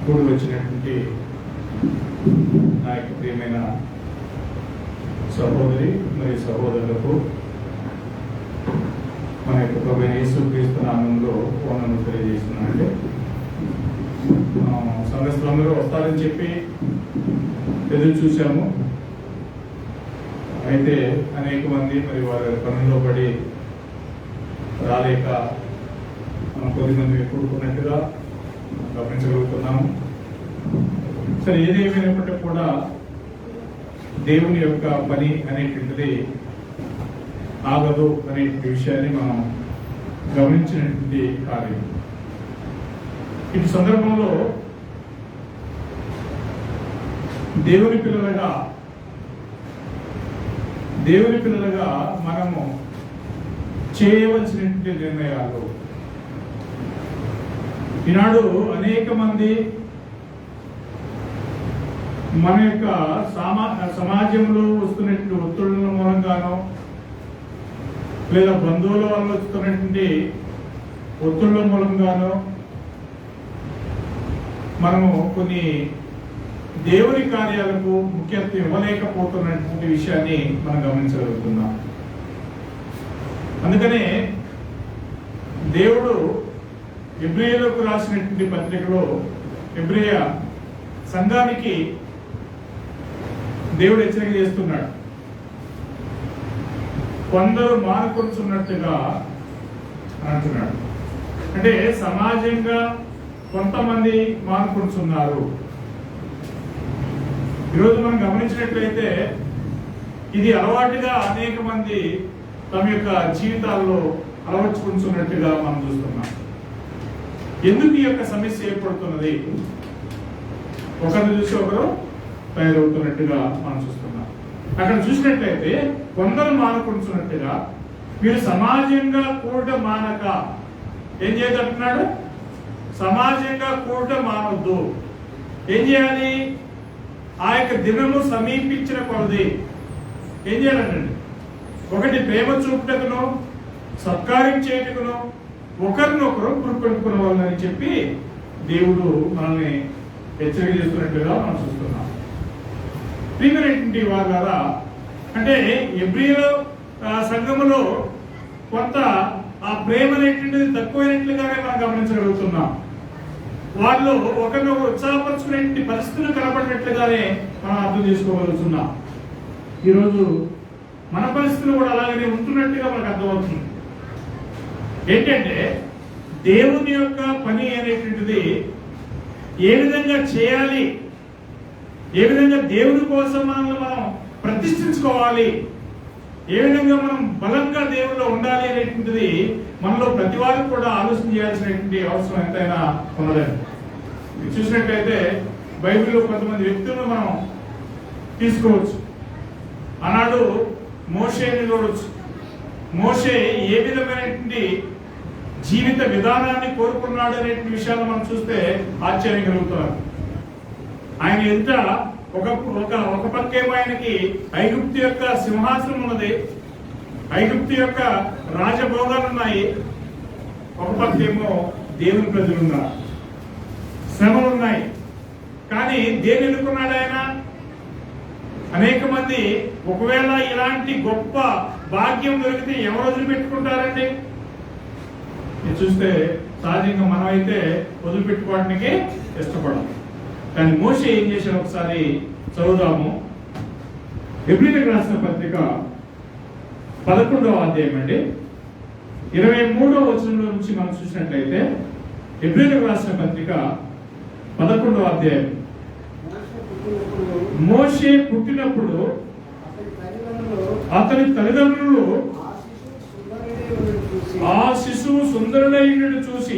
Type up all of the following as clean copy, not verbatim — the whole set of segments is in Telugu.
కూడి వచ్చినటువంటి నా యొక్క ప్రియమైన సహోదరి మరియు సహోదరులకు మన యొక్క ప్రభువైన యేసుక్రీస్తు నామములో వందనములు తెలియజేస్తున్నానండి. సంఘస్థులందరూ వస్తారని చెప్పి ఎదురు చూశాము. అయితే అనేక మంది మరి వారి పనుల్లో పడి రాలేక మనం కొద్దిమంది కూడుకున్నట్టుగా గమనించగలుగుతున్నాము. సరే, ఏదేమైనప్పటికీ కూడా దేవుని యొక్క పని అనేటువంటిది ఆగదు అనే విషయాన్ని మనం గమనించినటువంటి కార్యం. ఈ సందర్భంలో దేవుని పిల్లలుగా మనము చేయవలసినటువంటి నిర్ణయాలు. ఈనాడు అనేక మంది మన యొక్క సమాజంలో వస్తున్నటువంటి ఒత్తిళ్ల మూలంగానో లేదా బంధువుల వల్ల వస్తున్నటువంటి ఒత్తిళ్ల మూలంగానో మనము కొన్ని దేవుని కార్యాలకు ముఖ్యత్వం ఇవ్వలేకపోతున్నటువంటి విషయాన్ని మనం గమనించగలుగుతున్నాం. అందుకనే దేవుడు హెబ్రీయులకు రాసినటువంటి పత్రికలో హెబ్రీయ సంఘానికి దేవుడు హెచ్చరిక చేస్తున్నాడు. కొందరు మారుకొంటున్నట్టుగా అంటున్నాడు. అంటే సమాజంగా కొంతమంది మారుకొంటున్నారు. ఈరోజు మనం గమనించినట్లయితే ఇది అలవాటుగా అనేక మంది తమ యొక్క జీవితాల్లో అలవర్చుకుంటున్నట్టుగా మనం చూస్తున్నాం. ఎందుకు ఈ యొక్క సమస్య ఏర్పడుతున్నది? ఒకరిని చూసి ఒకరు తయారవుతున్నట్టుగా మనం చూస్తున్నాం. అక్కడ చూసినట్లయితే కొందరు మానుకుంటున్నట్టుగా మీరు సమాజంగా కూడటం మానక ఏం చేయదంటున్నాడు? సమాజంగా కూడటం మానొద్దు. ఏం చేయాలి? ఆ యొక్క దినము సమీపించిన కొలది ఏం చేయాలండి? ఒకటి ప్రేమ చూపుటకును సత్కార్యం చేయటకును ఒకరినొకరు పురుకొల్పుకునే వాళ్ళని చెప్పి దేవుడు మనల్ని హెచ్చరిక చేస్తున్నట్టుగా మనం చూస్తున్నాం. ప్రియమైనటువంటి వారి ద్వారా అంటే హెబ్రీయుల సంఘములో కొంత ఆ ప్రేమ అనేటువంటిది తక్కువైనట్లుగానే మనం గమనించగలుగుతున్నాం. వాళ్ళు ఒకరినొకరు ఉత్సాహపరుచుకునే పరిస్థితులు కనపడినట్లుగానే మనం అర్థం చేసుకోగలుగుతున్నాం. ఈరోజు మన పరిస్థితులు కూడా అలాగనే ఉంటున్నట్టుగా మనకు అర్థమవుతుంది. ఏంటంటే దేవుని యొక్క పని అనేటువంటిది ఏ విధంగా చేయాలి, ఏ విధంగా దేవుని కోసం మనల్ని మనం ప్రతిష్ఠించుకోవాలి, ఏ విధంగా మనం బలంగా దేవుల్లో ఉండాలి అనేటువంటిది మనలో ప్రతి వారికి కూడా ఆలోచన చేయాల్సినటువంటి అవసరం ఎంతైనా ఉన్నదండి. చూసినట్లయితే బైబిల్లో కొంతమంది వ్యక్తులను మనం తీసుకోవచ్చు. ఆనాడు మోషేని చూడవచ్చు. మోషే ఏ విధమైనటువంటి జీవిత విధానాన్ని కోరుకున్నాడు అనే విషయాన్ని మనం చూస్తే ఆశ్చర్యం కలుగుతున్నారు. ఆయన ఎంత ఒక పక్కేమో ఆయనకి ఐగుప్తు యొక్క సింహాసనం ఉన్నది, ఐగుప్తు యొక్క రాజభోగాలు ఉన్నాయి, ఒక పక్కేమో దేవుని ప్రజలు ఉన్నారు, శ్రమలు ఉన్నాయి. కానీ దేని ఎన్నుకున్నాడు ఆయన? అనేక మంది ఒకవేళ ఇలాంటి గొప్ప భాగ్యం దొరికితే ఎవరు వదిలిపెట్టుకుంటారండి? చూస్తే సహజంగా మనం అయితే వదిలిపెట్టుకోవడానికి ఇష్టపడము. కానీ మోషే ఏం చేశాడు ఒకసారి చదువుదాము. హెబ్రీయులకు రాసిన పత్రిక 11వ అధ్యాయం అండి, 23వ వచనంలో నుంచి మనం చూసినట్లయితే హెబ్రీయులకు రాసిన పత్రిక 11వ అధ్యాయం. మోషే పుట్టినప్పుడు అతని తల్లిదండ్రులు ఆ శిశువు సుందరుడైనడు చూసి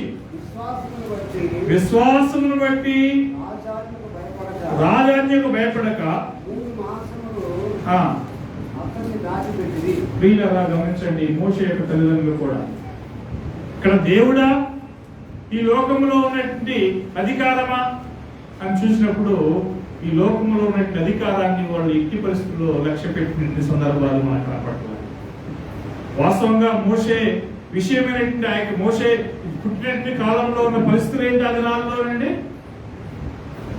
విశ్వాసమును బట్టి రాజాజ్ఞకు భయపడక వీళ్ళలా గమనించండి. మోషే యొక్క తల్లిదండ్రులు కూడా ఇక్కడ దేవుడా ఈ లోకంలో ఉన్నటువంటి అధికారమా అని చూసినప్పుడు ఈ లోకంలో ఉన్నటువంటి అధికారాన్ని వాళ్ళు ఎట్టి పరిస్థితుల్లో లక్ష్య పెట్టినటువంటి సందర్భాలు మనకు కనపడుతున్నాయి. వాస్తవంగా మోషే విషయమైనటువంటి ఆ యొక్క మోషే పుట్టినటువంటి కాలంలో ఉన్న పరిస్థితులు ఏంటి ఆ దినాల్లోనండి?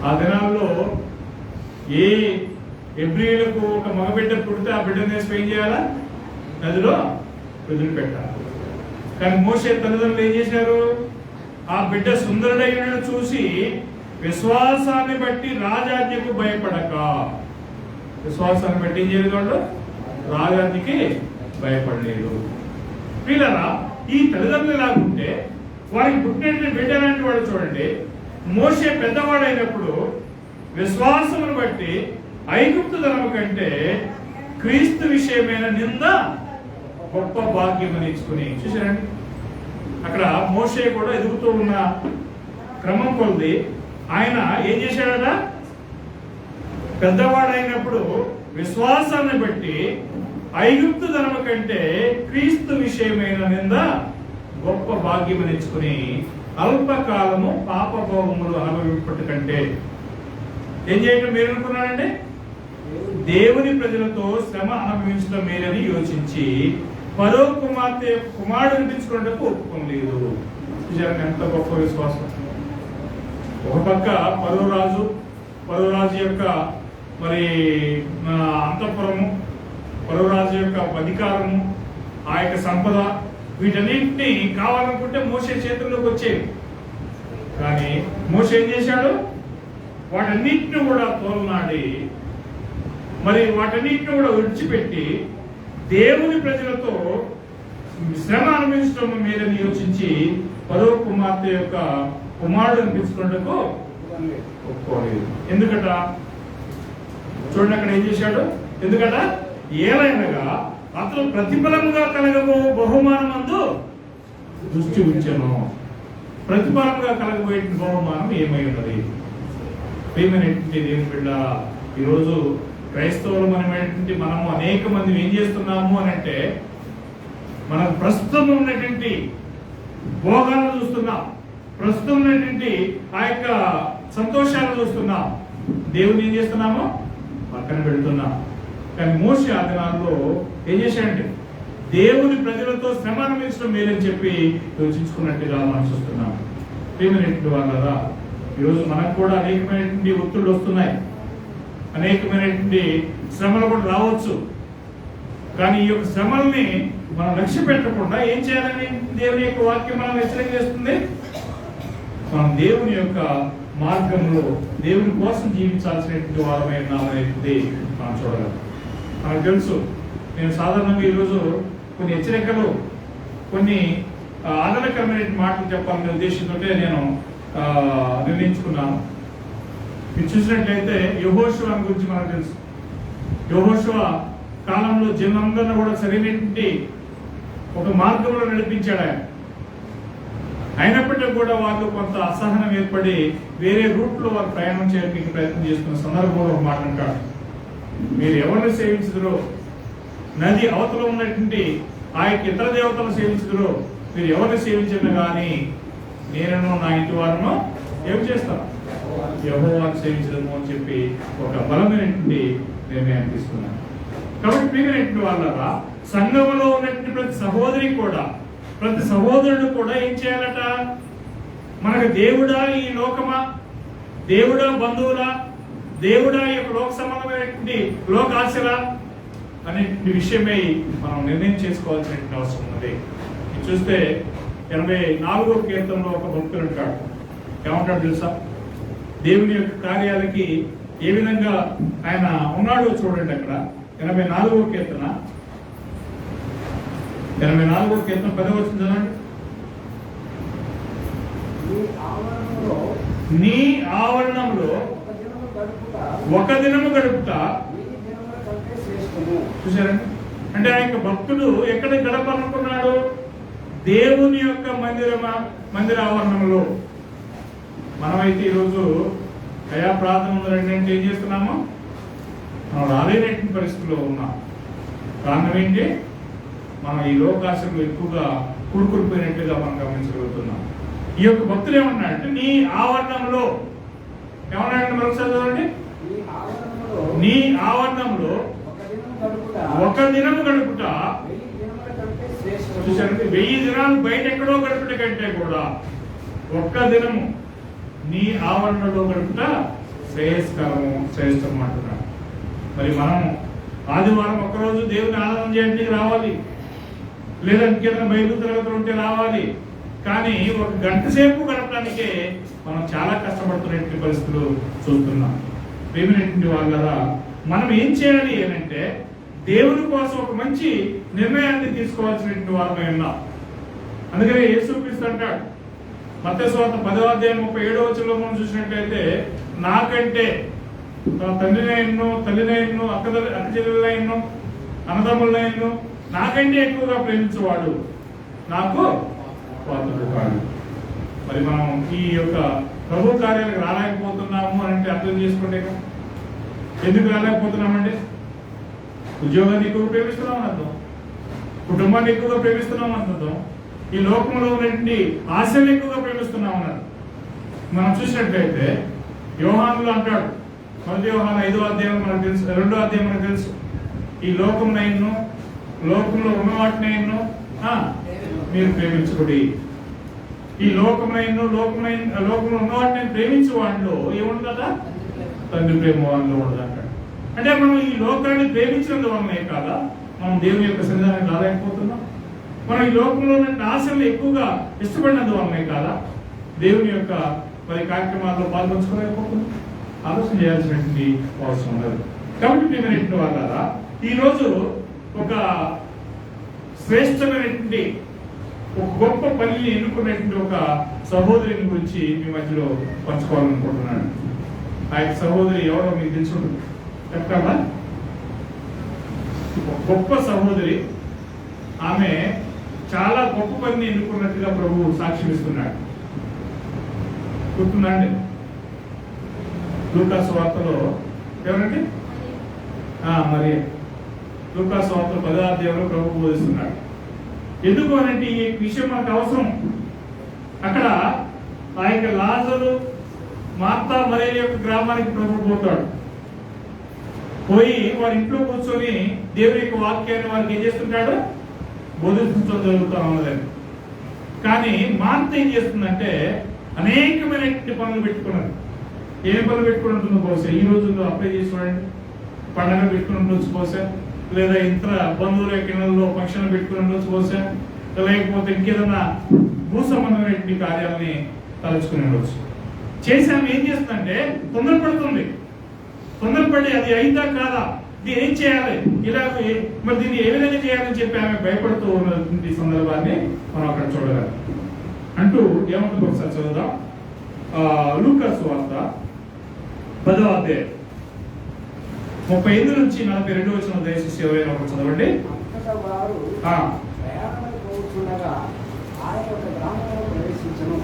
ఆ దినాల్లో ఏ ఎబ్రియులకు ఒక మగబిడ్డ పుడితే ఆ బిడ్డను వేసి ఏం చేయాలా? నదిలో వదిలిపెట్టాలి. కానీ మోషే తల్లిదండ్రులు ఏం చేశారు? ఆ బిడ్డ సుందరుడైన చూసి విశ్వాసాన్ని బట్టి రాజాజ్ఞకు భయపడక, విశ్వాసాన్ని బట్టి ఏం చేయలేదు వాళ్ళు? రాజాజ్ఞకి భయపడలేదు. పిల్లరా, ఈ తల్లిదండ్రులు ఎలాగుంటే వారికి పుట్టినటువంటి బిడ్డ లాంటి వాడు చూడండి. మోషే పెద్దవాడైనప్పుడు విశ్వాసమును బట్టి ఐగుప్తు ధనము కంటే క్రీస్తు విషయమైన నింద గొప్ప భాగ్యం ఇచ్చుకుని చూసారండి. అక్కడ మోషే కూడా ఎదుగుతూ ఉన్న క్రమం కొద్ది ఆయన ఏం చేశాడట? పెద్దవాడైనప్పుడు విశ్వాసాన్ని బట్టి ఐగుప్తు ధనము కంటే క్రీస్తు విషయమైన నింద గొప్ప భాగ్యం ఇచ్చుకుని అల్పకాలము పాపభోగములు అనుభవింపటి కంటే ఏం చేయటం మీరు అనుకున్నారండి? దేవుని ప్రజలతో శ్రమ అనుభవించడం మేలని యోచించి పరో కుమార్తె కుమారుడు అనిపించుకున్నట్టు ఒప్పుకోలేదు. ఎంత గొప్ప విశ్వాసం! ఒక పక్క పరో రాజు యొక్క మరి అంతఃపురము, పరో రాజు యొక్క అధికారము, ఆ యొక్క సంపద, వీటన్నింటినీ కావాలనుకుంటే మోషే చేతుల్లోకి వచ్చేవి. కానీ మోషే ఏం చేశాడు? వాటన్నిటిని కూడా తోలనాడి మరి వాటన్నిటిని కూడా విడిచిపెట్టి దేవుని ప్రజలతో శ్రమ అనుభవించడం మీదని యోచించి పరో కుమార్తె యొక్క కుమారుడు అనిపించుకున్నట్టుకు ఒప్పుకోలేదు. ఎందుకట? చూడండి అక్కడ ఏం చేశాడు? ఎందుకట? ఏలైనగా అతను ప్రతిఫలముగా కలగబో బహుమానమందు దృష్టి ఉంచెను. ప్రతిఫలంగా కలగబోయే బహుమానం ఏమై ఉన్నది? ప్రియమైనటువంటి దేవుని బిడ్డ, ఈరోజు క్రైస్తవులమైనటువంటి మనము అనేక మంది ఏం చేస్తున్నాము అని అంటే, మనం ప్రస్తుతం ఉన్నటువంటి భోగాలను చూస్తున్నాం, ప్రస్తుతం ఉన్నటువంటి ఆ యొక్క సంతోషాలను చూస్తున్నాం, దేవుని ఏం చేస్తున్నామో పక్కన పెడుతున్నాం. కానీ మోషే ఆ దినాల్లో ఏం చేశాడంటే దేవుని ప్రజలతో శ్రమ అనుభవించడం మేలని చెప్పి యోచించుకున్నట్టుగా మనం చూస్తున్నాం. ప్రియమైనటువంటి వాళ్ళరా, ఈరోజు మనకు కూడా అనేకమైనటువంటి ఒత్తిళ్ళు వస్తున్నాయి, అనేకమైనటువంటి శ్రమలు కూడా రావచ్చు. కానీ ఈ యొక్క శ్రమల్ని మనం లక్ష్య పెట్టకుండా ఏం చేయాలని దేవుని యొక్క వాక్యం మనం హెచ్చరిక చేస్తుంది? మనం దేవుని యొక్క మార్గంలో దేవుని కోసం జీవించాల్సినటువంటి వారమై ఉన్నామనేది మనం చూడగలం. మనకు తెలుసు, నేను సాధారణంగా ఈరోజు కొన్ని హెచ్చరికలు, కొన్ని ఆదరణకరమైన మాటలు చెప్పాలనే ఉద్దేశంతో నేను నిర్ణయించుకున్నాను. మీరు చూసినట్లయితే యెహోషువ గురించి మనకు తెలుసు. యెహోషువ కాలంలో జనులందరినీ కూడా సరైనటువంటి ఒక మార్గంలో నడిపించాడు ఆయన. అయినప్పటికీ కూడా వాళ్ళు కొంత అసహనం ఏర్పడి వేరే రూట్లో వారు ప్రయాణం చేయడానికి ప్రయత్నం చేస్తున్న సందర్భంలో ఒక మాట అంటాడు, మీరు ఎవరిని సేవించదురో, నది అవతల ఉన్నటువంటి ఆ యొక్క ఇతర దేవతలను సేవించదురో, మీరు ఎవరిని సేవించినా కానీ నేను నా ఇంటి వారిను ఏం చేస్తాను? యెహోవాను సేవించడము అని చెప్పి ఒక బలమైనటువంటి నిర్ణయాన్ని తీసుకున్నాను. కాబట్టి ప్రియమైనటువంటి వాళ్ళరా, సంఘంలో ఉన్నటువంటి ప్రతి సహోదరి కూడా, ప్రతి సహోదరుడు కూడా ఏం చేయాలట? మనకు దేవుడా ఈ లోకమా, దేవుడా బంధువులా, దేవుడా ఈ యొక్క లోక సంబంధమైనటువంటి లోకాశలా అనే విషయమై మనం నిర్ణయం చేసుకోవాల్సినటువంటి అవసరం ఉన్నది. చూస్తే 84వ కీర్తనలో ఒక భక్తుడు ఉంటాడు. ఏమంటాడు తెలుసా? దేవుని యొక్క కార్యాలకి ఏ విధంగా ఆయన ఉన్నాడో చూడండి. అక్కడ 84వ కీర్తన 10వ వచనం చదవండి. నీ ఆవరణంలో ఒక దినము గడుపుతా. చూసారండి, అంటే ఆ యొక్క భక్తుడు ఎక్కడ గడపాలనుకున్నాడు? దేవుని యొక్క మందిర ఆవరణంలో. మనమైతే ఈరోజు అయా ప్రార్థనలు రెండంటే ఏం చేస్తున్నాము? మనం రాలేనటువంటి పరిస్థితుల్లో ఉన్నాం. కారణం ఏంటి? మనం ఈ లోకాశలు ఎక్కువగా కూడుకుడిపోయినట్టుగా మనం గమనించగలుగుతున్నాం. ఈ యొక్క భక్తులు ఏమన్నాడంటే నీ ఆవరణంలో, ఏమన్నాడంటే మరొకసారి చదవండి, నీ ఆవరణంలో ఒక దినము గడుపుట. చూశారంటే 1000 దినాలు బయట ఎక్కడో గడుపుట కంటే కూడా ఒక్క దినము నీ ఆవరణలో గడుపుట శ్రేష్టం అంటున్నాడు. మరి మనం ఆదివారం ఒక్కరోజు దేవుని ఆరాధన చేయడానికి రావాలి, లేదా ఇంకేదైనా బైబిల్ తరగతులు ఉంటే రావాలి. కానీ ఒక గంట సేపు గడపడానికే మనం చాలా కష్టపడుతున్నటువంటి పరిస్థితులు చూస్తున్నాం. ప్రేమైనటువంటి వాళ్ళరా, మనం ఏం చేయాలి అని అంటే దేవుని కోసం ఒక మంచి నిర్ణయాన్ని తీసుకోవాల్సినటువంటి వారమై ఉన్నాం. అందుకనే యేసుక్రీస్తు అంటాడు మత్తయి సువార్త 10వ అధ్యాయం 37వ వచనంలో మనం చూసినట్లయితే, నాకంటే తండ్రినైనను తల్లినైనను అక్క చెల్లెలైనను అన్నదమ్ములైనను నాకంటే ఎక్కువగా ప్రేమించేవాడు నాకు పాత్రుడు కాడు. మరి మనం ఈ యొక్క ప్రభు కార్యాలకు రాలేకపోతున్నాము అని అంటే అర్థం చేసుకుంటే ఎందుకు రాలేకపోతున్నామండి? ఉద్యోగాన్ని ఎక్కువగా ప్రేమిస్తున్నాం అర్థం, కుటుంబాన్ని ఎక్కువగా ప్రేమిస్తున్నాం అర్థం, ఈ లోకంలో ఉన్నటువంటి ఆశలు ఎక్కువగా ప్రేమిస్తున్నాం అన్నారు. మనం చూసినట్లయితే యోహానులు అంటాడు, 1 యోహాను 5వ అధ్యాయం మనకు తెలుసు, 2వ అధ్యాయం మనకు తెలుసు, ఈ లోకంలో ఉన్న వాటినైనా మీరు ప్రేమించుకోండి. ఈ లోకంలో ఉన్న వాటిని ప్రేమించే వాళ్ళు ఏముంటుందా? తండ్రి ప్రేమ వాళ్ళు ఉండదు అంటాడు. అంటే మనం ఈ లోకాన్ని ప్రేమించినందు వల్లనే కాదా మనం దేవుని యొక్క సన్నిధానానికి రాలేకపోతున్నాం? మనం ఈ లోకంలో ఉన్న ఆశలు ఎక్కువగా ఇష్టపడినందు వల్లనే కాదా దేవుని యొక్క మరి కార్యక్రమాల్లో పాల్పంచుకోలేకపోతున్నాం? ఆలోచన చేయాల్సినటువంటి అవసరం ఉన్నది. కాబట్టి మేము వాళ్ళ ఈరోజు ఒక శ్రేష్టమైనటువంటి ఒక గొప్ప పనిని ఎన్నుకున్నటువంటి ఒక సహోదరిని గురించి మీ మధ్యలో పంచుకోవాలనుకుంటున్నాను. ఆ యొక్క సహోదరి ఎవరో మీకు తెలుసుకుంటుంది, చెప్తామా? ఒక గొప్ప సహోదరి, ఆమె చాలా గొప్ప పనిని ఎన్నుకున్నట్టుగా ప్రభువు సాక్ష్యం ఇస్తున్నాడు. గుర్తుందండి? లూకా సువార్తలో ఎవరండి? మరి లూకా సువార్త 10వ అధ్యాయంలో ప్రభు బోధిస్తున్నాడు. ఎందుకు అనంటే ఈ విషయం మనకు అవసరం. అక్కడ ఆ యొక్క లాజరు మార్తా మరియ యొక్క గ్రామానికి ప్రభు పోతాడు. పోయి వారి ఇంట్లో కూర్చొని దేవుని యొక్క వాక్యాన్ని వారికి ఏం చేస్తుంటాడు? బోధించడం జరుగుతూ ఉన్నదని. కానీ మార్త ఏం చేస్తుందంటే అనేకమైనటువంటి పనులు పెట్టుకున్నది. ఏం పనులు పెట్టుకుని ఉంటుందో బహుశా ఈ రోజుల్లో అప్లై చేసి చూడండి. పండగ పెట్టుకుని ఉండొచ్చు బహుశా, లేదా ఇంత బంధువుల కిణల్లో ఫంక్షన్ పెట్టుకుని ఉండొచ్చు బహుశా, లేకపోతే ఇంకేదన్నా భూ సంబంధమైనటువంటి కార్యాలని తలుచుకుని ఉండొచ్చు. చేసి ఆమె ఏం చేస్తుందంటే తొందరపడి అది అయిందా కాదా, దీన్ని ఏం చేయాలి, ఇలా మరి దీన్ని ఏ విధంగా చేయాలని చెప్పి ఆమె భయపడుతూ ఉన్నటువంటి సందర్భాన్ని మనం అక్కడ చూడగలం. అంటూ ఏమంటుంది ఒకసారి చదువుదాం. లూకా సువార్త 10వ అధ్యాయం 38 నుంచి 42 వచనం దయచేసి ఎవరైనా ఒకటి చదవండి. ఆయన ఒక గ్రామంలో ప్రవేశించను.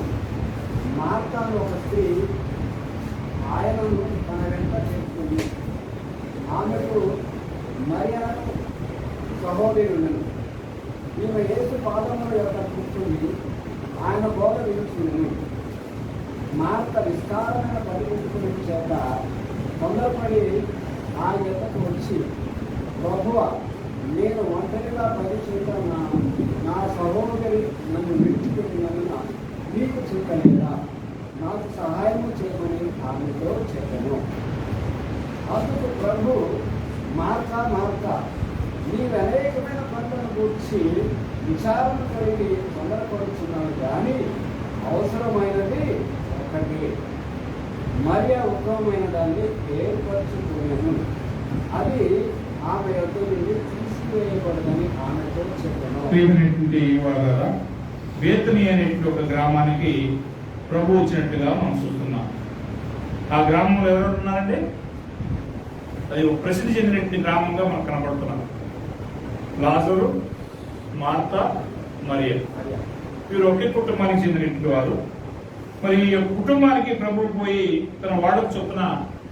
మార్తాను ఒక స్త్రీ ఆయనను తన వెంట చేసుకుంది. ఆమెకు మరియను సహోదరి ఉండను. ఈమె యేసు పాదముల యొక్క కూర్చుని ఆయన బోధ వినుచుండెను. మార్త విస్తారమైన పరిగెత్తుకునే చేత తొందరపడి ఆ యొక్కకు వచ్చి, ప్రభువా, నేను ఒంటరిగా పని చేయటం నా సహోదరి నన్ను విడిచిపెట్టినందున నీకు చెప్పలేదా? నాకు సహాయము చేయమని ఆమెతో చెప్పాను. అందుకు ప్రభు, మార్తా, నీవు అనేకమైన పనులను గురించి విచారణ కలిగి తొందరపడుతున్నాను, కానీ అవసరమైనది ఒకటి. మరియ ఉత్తమమైన దాన్ని ఏర్పరచుకున్నాను, అది ఆమె యొక్క నుండి తీసివేయబడదని ఆమెతో చెప్పాను. బేతనీ అనేటువంటి ఒక గ్రామానికి ప్రభు వచ్చినట్టుగా మనం చూస్తున్నాం. ఆ గ్రామంలో ఎవరు ఉన్నారంటే అది ఒక ప్రసిద్ధి చెందినటువంటి గ్రామంగా మనకు కనపడుతున్నారు. లాజరు, మార్తా, మరియ, వీరు ఒకే కుటుంబానికి చెందినటువంటి వారు. మరి ఈ కుటుంబానికి ప్రభు పోయి తన వాడకు చొప్పున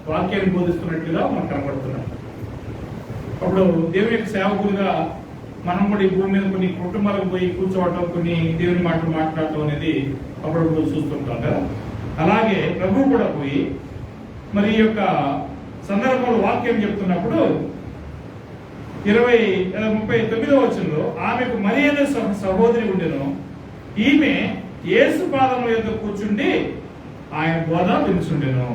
వాక్యాన్ని బోధిస్తున్నట్టుగా మనకు కనపడుతున్నారు. అప్పుడు దేవుని యొక్క సేవకులుగా మనం కూడా ఈ భూమి మీద కొన్ని కుటుంబాలకు పోయి కూర్చోవటం, కొన్ని దేవుని మాటలు మాట్లాడటం అనేది అప్పుడప్పుడు చూస్తుంటాం కదా. అలాగే ప్రభు కూడా పోయి మరి ఈ యొక్క సందర్భంలో వాక్యం చెప్తున్నప్పుడు 39వ వచనంలో ఆమెకు మరి అనే సహోదరి ఉండెను. ఈమె యేసు పాదముల యొద్ద కూర్చుండి ఆయన బోధ వినుచుండెను.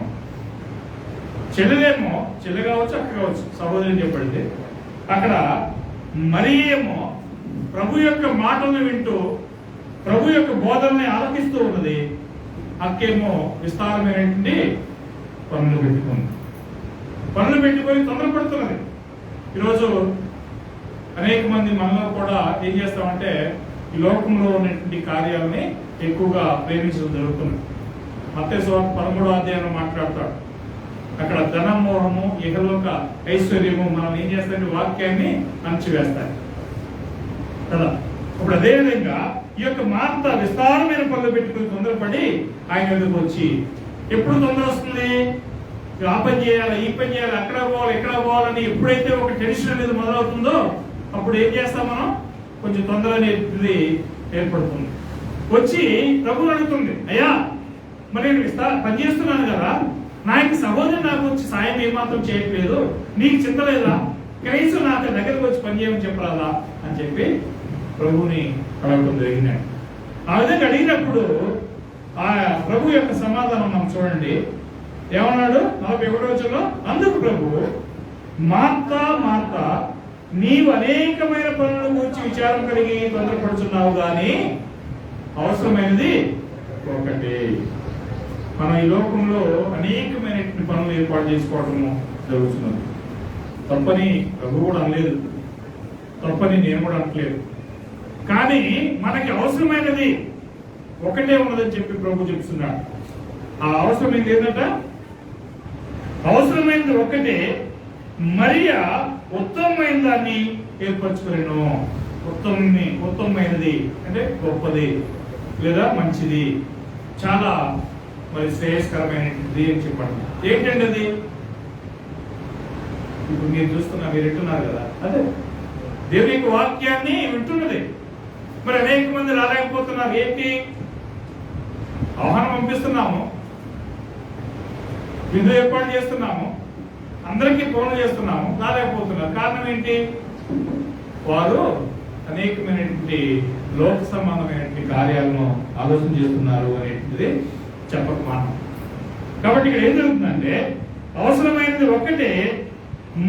చెల్లెలేమో, చెల్లె కావచ్చు, అక్క కావచ్చు, సహోదరి అని చెప్పండి. అక్కడ మరి ఏమో ప్రభు యొక్క మాటలను వింటూ ప్రభు యొక్క బోధనని ఆలకిస్తూ ఉన్నది. అక్కేమో విస్తారమైనటువంటి పనులు పెట్టుకొని తొందరపడుతున్నది. ఈరోజు అనేక మంది మనలో కూడా ఏం చేస్తామంటే ఈ లోకంలో ఉన్నటువంటి కార్యాలని ఎక్కువగా ప్రేమించడం జరుగుతుంది. మత్తయి సువార్త 13వ అధ్యాయంలో మాట్లాడతాడు. అక్కడ ధనమోహము, ఇహలోక ఐశ్వర్యము మనం ఏం చేస్తారంటే వాక్యాన్ని అణచివేస్తాయి కదా. ఇప్పుడు అదేవిధంగా ఈ యొక్క మార్త విస్తారమైన పనులు పెట్టుకుని తొందరపడి ఆయన ఎదురుకు వచ్చి, ఎప్పుడు తొందర వస్తుంది? ఆ పని చేయాలి, ఈ పని చేయాలి, అక్కడ పోవాలి, ఎక్కడ పోవాలని ఎప్పుడైతే ఒక టెన్షన్ అనేది మొదలవుతుందో అప్పుడు ఏం చేస్తాం మనం? కొంచెం తొందర అనేది ఏర్పడుతుంది. వచ్చి ప్రభు అడుగుతుంది, అయ్యా మరి నేను పని చేస్తున్నాను కదా, నాకు సహోదరు నాకు వచ్చి సాయం ఏమాత్రం చేయట్లేదు, నీకు చింతలేదా? కనీసం నాకు దగ్గరకు వచ్చి పని చేయమని చెప్పరాదా అని చెప్పి ప్రభుని అడగడం జరిగినాడు. ఆ విధంగా అడిగినప్పుడు ఆ ప్రభు యొక్క సమాధానం మనం చూడండి. ఏమన్నాడు? 41వ వచనంలో, అందుకు ప్రభు, మార్తా మార్తా, నీవు అనేకమైన పనులను గురించి విచారం కలిగి తొందరపడుచున్నావు గాని అవసరమైనది ఒకటి. మనం ఈ లోకంలో అనేకమైన పనులు ఏర్పాటు చేసుకోవడము జరుగుతున్నది. తప్పని ప్రభు కూడా అనలేదు, తప్పని నేను కూడా అనట్లేదు. కానీ మనకి అవసరమైనది ఒకటే ఉన్నదని చెప్పి ప్రభు చెప్తున్నాడు. ఆ అవసరమైనది ఏంటంట? అవసరమైనది ఒకటే. మరియా ఉత్తమమైన దాన్ని ఏర్పరచుకునేను. ఉత్తమమైనది అంటే గొప్పది లేదా మంచిది, చాలా మరి శ్రేయస్కరమైనది అని చెప్పండి. ఏంటండి అది? ఇప్పుడు మీరు చూస్తున్నా, మీరు వింటున్నారు కదా, అదే దేవుని యొక్క వాక్యాన్ని వింటున్నది. మరి అనేక మంది రాలేకపోతున్నారు. ఏంటి? ఆహ్వానం పంపిస్తున్నాము, విందు ఏర్పాటు చేస్తున్నాము, అందరికీ ఫోన్లు చేస్తున్నాము, రాలేకపోతున్నారు. కారణం ఏంటి? వారు అనేకమైనటువంటి లోక సంబంధమైనటువంటి కార్యాలను ఆలోచన చేస్తున్నారు అనేటువంటిది చెప్పక మానం. కాబట్టి ఇక్కడ ఏం జరుగుతుందంటే అవసరమైనది ఒకటే,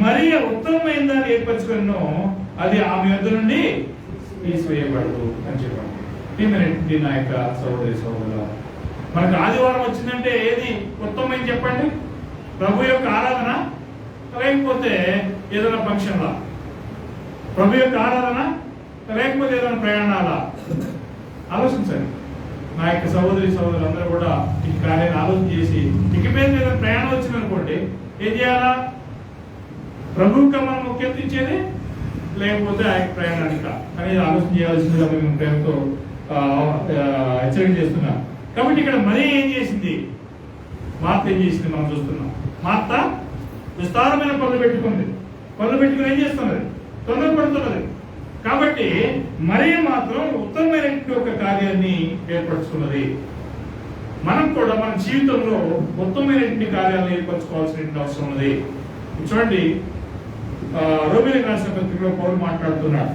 మరి ఉత్తమమైన దాన్ని ఏర్పరచుకున్నాను, అది ఆమె యొద్ద నుండి తీసివేయబడదు అని చెప్పండి. నా యొక్క సహోదరి సహోదరు, మనకు ఆదివారం వచ్చిందంటే ఏది ఉత్తమమైన చెప్పండి? ప్రభు యొక్క ఆరాధన, లేకపోతే ఏదైనా ఫంక్షన్లా? ప్రభు యొక్క ఆరాధన, లేకపోతే ఏదైనా ప్రయాణాలా? ఆలోచించండి. నా యొక్క సహోదరి సహోదరులు అందరూ కూడా ఈ కార్యాన్ని ఆలోచన చేసి, ఇక మీద ఏదైనా ప్రయాణం వచ్చిందనుకోండి, ఏం చేయాలా? ప్రభువుగా మనం ముఖ్యతించేది, లేకపోతే ఆ యొక్క ప్రయాణానిక అనేది ఆలోచన చేయాల్సిందిగా మేము ప్రేమతో హెచ్చరిక చేస్తున్నాం. కాబట్టి ఇక్కడ మరి ఏం చేసింది? మార్త ఏం చేసింది మనం చూస్తున్నాం. మార్త విస్తారమైన పనులు పెట్టుకుని ఏం చేస్తున్నది? తొందరపడుతున్నది. కాబట్టి మరి మాత్రం ఉత్తమమైనటువంటి ఒక కార్యాన్ని ఏర్పరచుకున్నది. మనం కూడా మన జీవితంలో ఉత్తమమైనటువంటి కార్యాలను ఏర్పరచుకోవాల్సిన అవసరం ఉన్నది. చూడండి, రోమిలకు రాసిన పత్రికలో పౌలు మాట్లాడుతున్నాడు.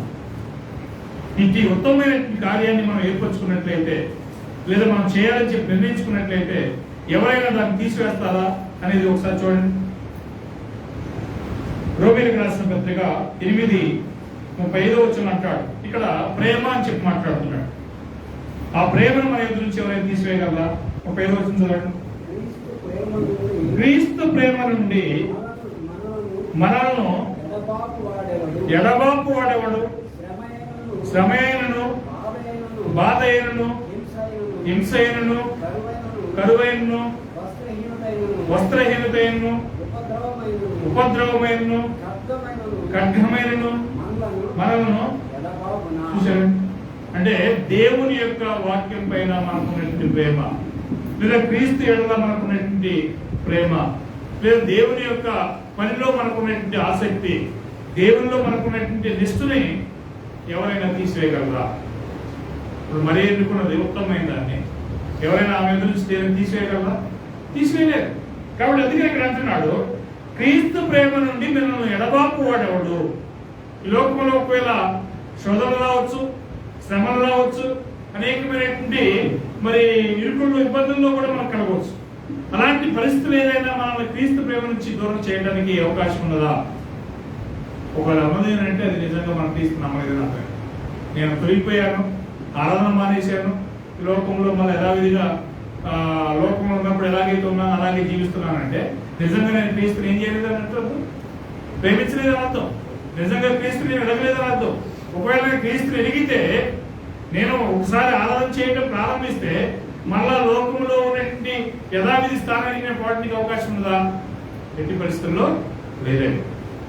ఇంటి ఉత్తమమైనటువంటి కార్యాన్ని మనం ఏర్పరచుకున్నట్లయితే, లేదా మనం చేయాలని చెప్పి నిర్ణయించుకున్నట్లయితే ఎవరైనా దాన్ని తీసివేస్తారా అనేది ఒకసారి చూడండి. రోమిలకు రాసిన పత్రిక 8:35 వచనం అంటాడు. ఇక్కడ ప్రేమ అని చెప్పి మాట్లాడుతున్నాడు. ఆ ప్రేమను మన ఎదురు నుంచి ఎవరైనా తీసివేయగలరా? 35 వచనం చూడండి. క్రీస్తు ప్రేమ నుండి మనలను ఎడబాపు వాడేవాడు శ్రమయైనను, బాధ అయినను, హింస అయినను, కరువైనను, వస్త్రహీనతైనను, ఉపద్రవమైనను, ఖడ్గమైనను మనలను చూశారు. అంటే దేవుని యొక్క వాక్యం పైన మనకున్నటువంటి ప్రేమ, లేదా క్రీస్తు ఎడల మనకున్నటువంటి ప్రేమ, లేదా దేవుని యొక్క పనిలో మనకున్నటువంటి ఆసక్తి, దేవునిలో మనకున్నటువంటి నిష్ఠని ఎవరైనా తీసివేయగలరా? ఇప్పుడు మరీ ఎన్నుకున్నది ఉత్తమమైన దాన్ని ఎవరైనా ఆమె నుంచి తీసివేయగలరా? తీసివేయలేరు. కాబట్టి అందుకే ఇక్కడ అంటున్నాడు, క్రీస్తు ప్రేమ నుండి మిమ్మల్ని ఎడబాపు వాడేవాడు. ఈ లోకంలో ఒకవేళ శోధనలు రావచ్చు, శ్రమలు రావచ్చు, అనేకమైనటువంటి మరి ఇరుకుల్లో ఇబ్బందుల్లో కూడా మనకు కలగవచ్చు. అలాంటి పరిస్థితులు ఏదైనా మనల్ని క్రీస్తు ప్రేమ నుంచి దూరం చేయడానికి అవకాశం ఉన్నదా? ఒకవేళ అమ్మదేనంటే అది నిజంగా మనం క్రీస్తు నమ్మలేదని అర్థం. నేను తొలిగిపోయాను, ఆరాధన మానేశాను, ఈ లోకంలో మళ్ళీ యథావిధిగా లోకంలో ఉన్నప్పుడు ఎలాగైతే ఉన్నాను అలాగే జీవిస్తున్నానంటే నిజంగా నేను క్రీస్తుని ఏం చేయలేదని అర్థం, ప్రేమించలేదని అర్థం, నిజంగా క్రీస్తుని ఎడగలేదని అర్థం. ఒకవేళ క్రీస్తుని ఎరిగితే నేను ఒకసారి ఆరాధన చేయడం ప్రారంభిస్తే మళ్ళా లోకంలో ఉన్నటువంటి యథావిధి స్థానానికి నేను పోవడానికి అవకాశం ఉందా? ఎట్టి పరిస్థితుల్లో లేదే.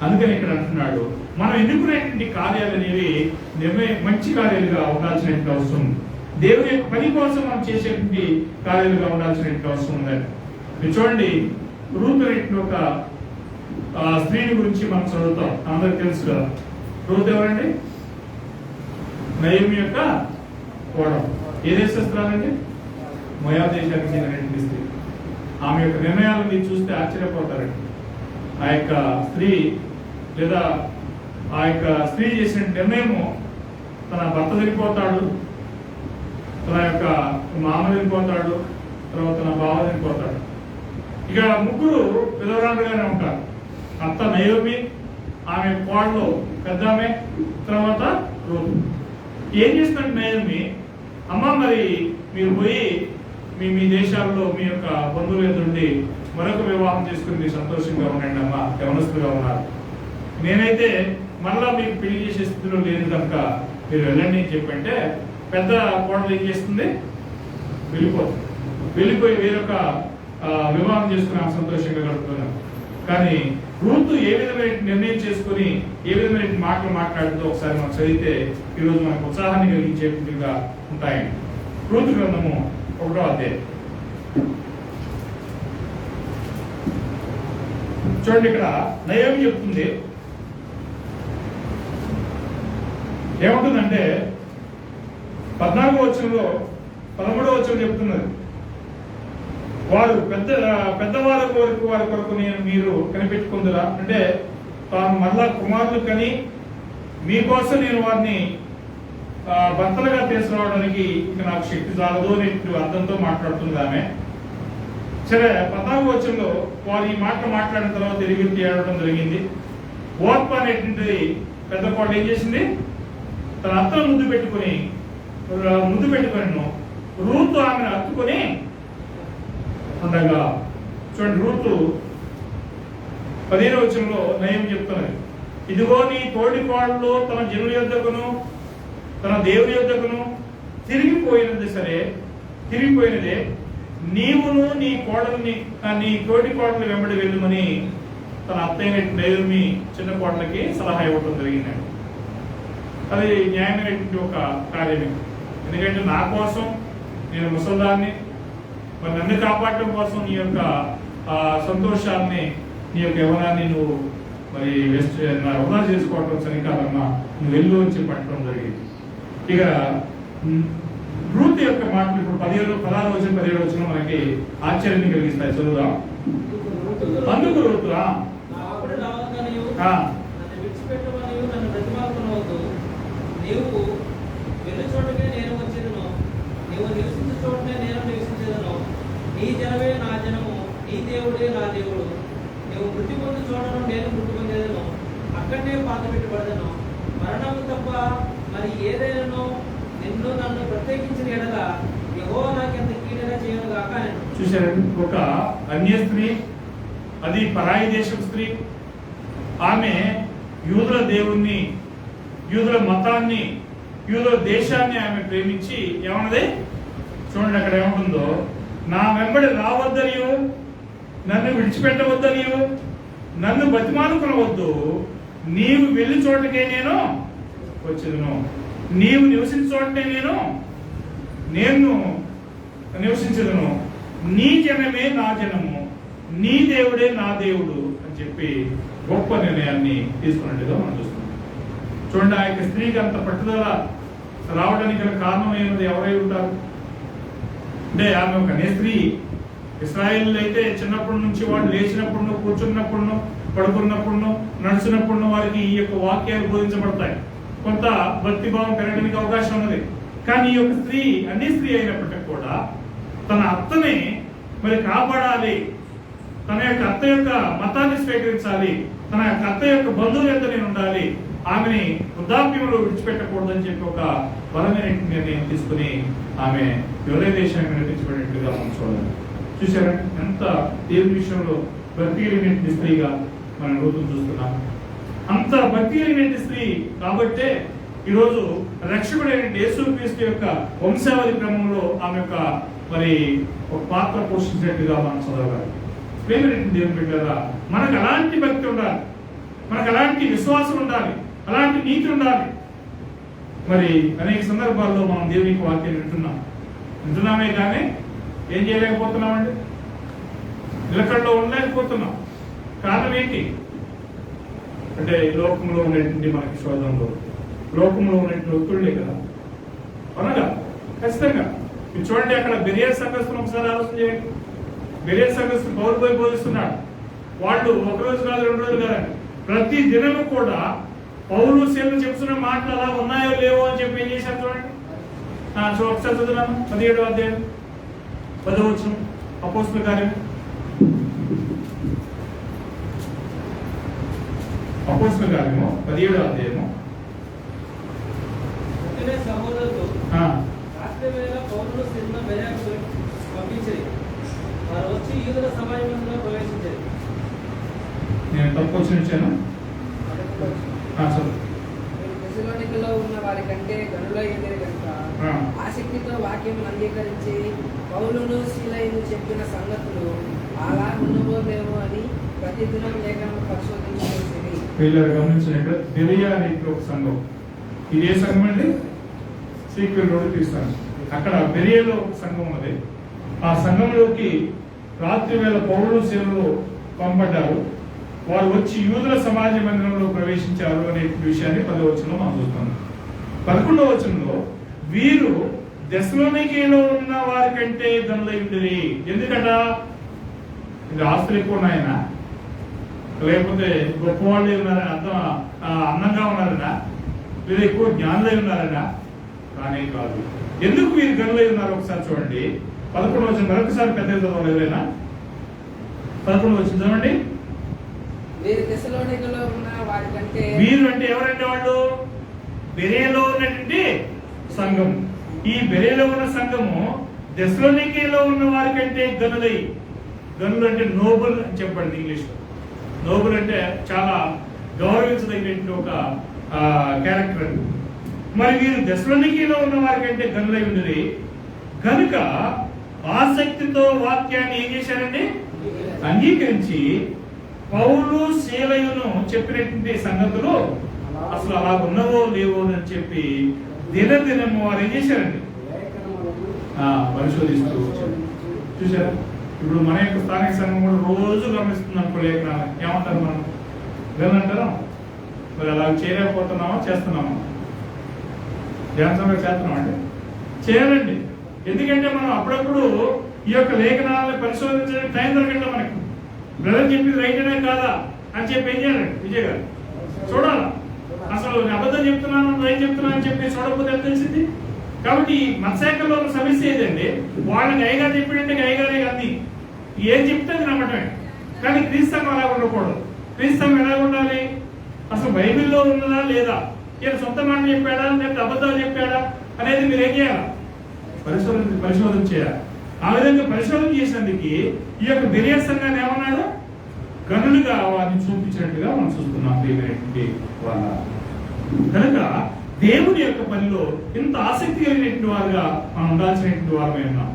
అందుకని ఇక్కడ అంటున్నాడు, మనం ఎన్నుకునేటువంటి కార్యాలు అనేవి మంచి కార్యాలుగా ఉండాల్సినటువంటి అవసరం ఉంది. దేవుని యొక్క పని కోసం మనం చేసేటువంటి కార్యాలుగా ఉండాల్సినటువంటి అవసరం ఉందండి. మీరు చూడండి, రూతు అనేటువంటి ఒక స్త్రీని గురించి మనం చదువుతాం, అందరికి తెలుసు కదా. రూతు ఎవరండి? నయోమి యొక్క కోడలు. ఏ దేశస్తురాలండి? మోయాబు దేశానికి చెందినటువంటి స్త్రీ. ఆమె యొక్క నిర్ణయాలను మీరు చూస్తే ఆశ్చర్యపోతారండి. ఆ యొక్క స్త్రీ లేదా ఆ యొక్క స్త్రీ చేసిన నిర్ణయము, తన భర్త చనిపోతాడు, తన యొక్క మామ చనిపోతాడు, తర్వాత తన బావ చనిపోతాడు. ఇక ముగ్గురు విధవరాలుగానే ఉంటారు. అత్త నయోమి, ఆమె కోడలు పెద్ద ఆమె, తర్వాత రూతు. ఏం చేస్తున్నట్టు నయోమి, అమ్మ మరి మీరు పోయి మీ దేశాల్లో మీ యొక్క బంధువులు ఎదురుండి మరొక వివాహం చేసుకుని మీరు సంతోషంగా ఉండండి అమ్మ, యవనస్తులుగా ఉన్నారు. నేనైతే మళ్ళా మీకు పెళ్లి చేసే స్థితిలో లేదు కనుక మీరు వెళ్ళండి అని చెప్పంటే పెద్ద కోడలు ఏం చేస్తుంది? వెళ్ళిపోయి వేరొక వివాహం చేసుకుని సంతోషంగా గడుపుతున్నాం. కానీ రూతు ఏ విధమైన నిర్ణయం చేసుకుని ఏ విధమైన మాటలు మాట్లాడుతూ ఒకసారి మనం చదివితే ఈరోజు మనకు ఉత్సాహాన్ని కలిగించేట్టుగా ఉంటాయండి. రూతు గ్రంథము 1వ అధ్యాయం చూడండి. ఇక్కడ నయోమి చెప్తుంది, ఏముంటుందంటే 14వ వచనంలో 13వ వచనం చెప్తున్నది, వారు పెద్దవాళ్ళ కోరిక వారి కొరకు మీరు కనిపెట్టుకుందిరా అంటే తాను మళ్ళా కుమారులు కని మీకోసం నేను వారిని భర్తలుగా తీసుకురావడానికి ఇక నాకు శక్తి చాలదు అని అర్థంతో మాట్లాడుతుంది ఆమె. సరే, 14వ వచనంలో వారు ఈ మాట మాట్లాడిన తర్వాత తిరిగి ఏడవడం జరిగింది. ఓర్ప అనేటువంటిది పెద్ద కోట ఏం చేసింది? తన అత్తను ముద్దు పెట్టుకుని రూతు ఆమెను హత్తుకొని ఉండగా, చూడండి రూతు 15వ వచనంలో నయోమి చెప్తున్నది, ఇదిగో నీ తోడి కోడలు తన జనుల యొద్దకును తన దేవుని యొద్దకును తిరిగిపోయినదే, నీవును నీ కోడల్ని నీ తోడి కోడలు వెంబడి వెళ్ళమని తన అత్తైన నయోమి చిన్న కోడలకి సలహా ఇవ్వడం జరిగిందండి. అది న్యాయమైనటువంటి ఒక కార్యమే. ఎందుకంటే నా కోసం నేను ముసల్దాన్ని, మరి నన్ను కాపాడటం కోసం నీ యొక్క సంతోషాన్ని, నీ యొక్క యవనాన్ని నువ్వు మరి వృధా చేసుకోవటం సరికాదమ్మా, నువ్వు వెళ్ళు అని చెప్పి పట్టడం జరిగింది. ఇక రూతు యొక్క మాటలు ఇప్పుడు 16వ వచనం 17వ వచనం మనకి ఆశ్చర్యాన్ని కలిగిస్తాయి. చదువుదాం. అందుకు రూతు నీవు వెళ్ళి చోటకే నేను వచ్చేదను, నీవు నివసించే చోటనే నేను నివసించేదను, నీ జనమే నా జనము, నీ దేవుడే నా దేవుడు, నీవు మృతి పొందు చోటను నేను మృతి పొందేదను, అక్కడనే పాత పెట్టబడదను, మరణము తప్ప మరి ఏదైనా నిన్ను నన్ను ప్రత్యేకించిన ఎడల యెహోవా నాకెంత కీడైనా చేయను గాక అని. చూశారండి, ఒక అన్య స్త్రీ, అది పరాయి దేశం స్త్రీ, ఆమె యూదుల దేవుణ్ణి, యూదుల మతాన్ని, యూదుల దేశాన్ని ఆమె ప్రేమించి ఏమన్నది చూడండి, అక్కడ ఏముంటుందో, నా వెంబడి రావద్దనియు, నన్ను విడిచిపెట్టవద్దనియు, నన్ను బతిమాలుకునవద్దు, నీవు వెళ్ళి చోటకే నేను వచ్చేదను, నీవు నివసించే చోటనే నేను నివసించదును, నీ జనమే నా జనము, నీ దేవుడే నా దేవుడు అని చెప్పి గొప్ప నిర్ణయాన్ని తీసుకున్నట్టుగా మనం చూస్తున్నాం. చూడండి, ఆ యొక్క స్త్రీకి అంత పట్టుదల రావడానికి గల కారణం ఏమిటి? ఎవరై ఉంటారు అంటే ఆమె ఒక స్త్రీ. ఇశ్రాయేలు అయితే చిన్నప్పటి నుంచి వాళ్ళు లేచినప్పుడు కూర్చున్నప్పుడు పడుకున్నప్పుడు నడుచున్నప్పుడు వారికి ఈ యొక్క వాక్యాలు బోధించబడతాయి. కొంత భక్తి భావం పెరగడానికి అవకాశం ఉన్నది. కానీ ఈ యొక్క స్త్రీ అన్ని స్త్రీ అయినప్పటికీ కూడా తన అత్తని మరి కాపాడాలి, తన యొక్క అత్త యొక్క మతాన్ని స్వీకరించాలి, తన యొక్క అత్త యొక్క బంధువుల యొక్క నేను ఉండాలి, ఆమెని వృద్ధాప్యంలో విడిచిపెట్టకూడదని చెప్పి ఒక బలమైన నిర్ణయం తీసుకుని ఆమె యోధ దేశానికి నడిపించబడినట్లుగా మనం చూడాలి. చూసారా ఎంత దేవుని విషయంలో భక్తి కలిగిన స్త్రీగా మనం రోజులు చూస్తున్నాం. అంత భక్తి కలిగిన స్త్రీ కాబట్టే ఈరోజు రక్షకుడైన యేసుక్రీస్తు యొక్క వంశావళి క్రమంలో ఆమె యొక్క మరి ఒక పాత్ర పోషించినట్టుగా మనం చదవగలం. ప్రేమరెడ్డి దేవుని బిడ్డలారా, మనకు అలాంటి భక్తి ఉండాలి, మనకు అలాంటి విశ్వాసం ఉండాలి, అలాంటి నీతి ఉండాలి. మరి అనేక సందర్భాల్లో మనం దేవునికి వాక్యం వింటున్నామే కానీ ఏం చేయలేకపోతున్నామండి, నిలకడలో ఉండలేకపోతున్నాం. కారణం ఏంటి అంటే లోకంలో ఉన్నటువంటి మనకి శోధనలో, లోకంలో ఉన్నటువంటి ఒత్తిళ్ళే కదా. అనగా ఖచ్చితంగా మీరు చూడండి, అక్కడ బెరియా సంఘస్థులు ఒకసారి ఆలోచన చేయండి. బెరియా సంఘస్థులు పౌరు పోయి బోధిస్తున్నాడు. వాళ్ళు ఒక రోజు కాదు, 2 రోజులు కాదండి, ప్రతి దినము కూడా పౌలు శీలను చెప్తున్న మాటలు అలా ఉన్నాయో లేవో అని చెప్పి ఏం చేశారు చూడండి. ఒకసారి చదువున్నాను 17వ అధ్యాయం 10వ వచనం. అపోస్తలుల కార్యం 17వ అధ్యాయము. సహోదరులు రాత్రి వేళ పౌరులు సిన్న బెర్యాకు పంపించేది. వారు వచ్చి యూదుల సమాజంలో ప్రవేశించేది. నేను తప్పు వచ్చి ఇచ్చాను. తెస్సలోనికలో ఉన్న వారి కంటే గనులై ఉండేది కనుక ఆసక్తితో వాక్యం అంగీకరించి పౌలును సీలయును చెప్పిన సంగతులు అలా ఉన్నవో లేవో అని ప్రతిదినం లేఖనం పరిశోధించేది. వీళ్ళు గమనించినట్టు బెరియా అనేది ఒక సంఘం. ఇదే సంఘం అండి సీక్వెల్ రోడ్ తీస్తాను. అక్కడ బెరియాలో ఒక సంఘం ఉన్నది. ఆ సంఘంలోకి రాత్రి వేళ పౌలు సేవలు పంపడ్డారు. వారు వచ్చి యూదుల సమాజ మందిరంలో ప్రవేశించారు అనే విషయాన్ని 10వ వచనంలో మనం చూస్తాం. 11వ వచనంలో వీరు తెస్సలోనికీలో ఉన్న వారి కంటే గనులై ఉండిరి. ఎందుకట? ఇది ఆస్తులు ఎక్కువ ఉన్నాయనా, లేకపోతే గొప్పవాళ్ళు ఉన్నారని అర్థం, అందంగా ఉన్నారనా, లేదా ఎక్కువ జ్ఞానులై ఉన్నారనా? కానే కాదు. ఎందుకు వీరు గనులై ఉన్నారు ఒకసారి చూడండి. 11వ వచనం మరొకసారి పెద్ద చదవలేదైనా 11వ వచనం చదవండి. వీరు తెస్సలోనికలో ఉన్న వారి కంటే, వీరు అంటే ఎవరంటే వాళ్ళు బెరేలో ఉన్నటువంటి సంఘం. ఈ బెరేలో ఉన్న సంఘము తెస్సలోనికీలో ఉన్న వారి కంటే గనులై. గనులు అంటే నోబుల్ అని చెప్పండి ఇంగ్లీష్ లో. నోబుల్ అంటే చాలా గౌరవించదగినటువంటి ఒక క్యారెక్టర్. మరి వీరు తెస్సలోనికీలో ఉన్న వారి కంటే గనులై ఉన్నది కనుక ఆసక్తితో వాక్యాన్ని ఏం చేశారండి? అంగీకరించి పౌలు శీలయును చెప్పినటువంటి సంగతులు అసలు అలా ఉన్నవో లేవో అని చెప్పి దినదినము వారు ఏం చేశారండి? పరిశోధిస్తూ వచ్చారు. చూసారా? ఇప్పుడు మన యొక్క స్థానిక సంఘం కూడా రోజు గమనిస్తుంది అనుకో లేఖనాలు. ఏమంటారు మనం? వినంటారా? మరి అలా చేయలేకపోతున్నామా? చేస్తున్నామా? ధ్యానంగా చేస్తున్నాం అంటే చేయాలండి. ఎందుకంటే మనం అప్పుడప్పుడు ఈ యొక్క లేఖనాలను పరిశోధించడానికి టైం దొరకండి మనకి. బ్రదర్ చెప్పింది రైట్ అనే కాదా అని చెప్పి ఏం చేయాలండి? విజయ్ గారు చూడాలా? అసలు నేను అబద్ధం చెప్తున్నాను, రైట్ చెప్తున్నాను అని చెప్పి చూడకపోతే ఎంత తెలిసింది? కాబట్టి ఈ మత్స్యాకల్లో ఉన్న సమస్య ఏదండి, వాళ్ళకి అయ్యగారు చెప్పినట్టే అయ్యగారే కానీ ఏం చెప్తే అది నమ్మటమే. కానీ క్రీస్తు అలా ఉండకూడదు. క్రీస్తు ఎలా ఉండాలి? అసలు బైబిల్లో ఉన్నదా లేదా, ఈయన సొంత మాట చెప్పాడా లేకపోతే అబద్ధాలు చెప్పాడా అనేది మీరు ఏం చేయాలి? పరిశోధన చేయాలి. ఆ విధంగా పరిశోధన చేసినందుకు ఈ యొక్క బెరియా సంఘాన్ని ఏమన్నాడు? గనులుగా వారిని చూపించినట్టుగా మనం చూస్తున్నాం. వాళ్ళ కనుక దేవుని యొక్క పనిలో ఇంత ఆసక్తి కలిగినటువంటి వారుగా మనం ఉండాల్సినటువంటి వారమే ఉన్నాం.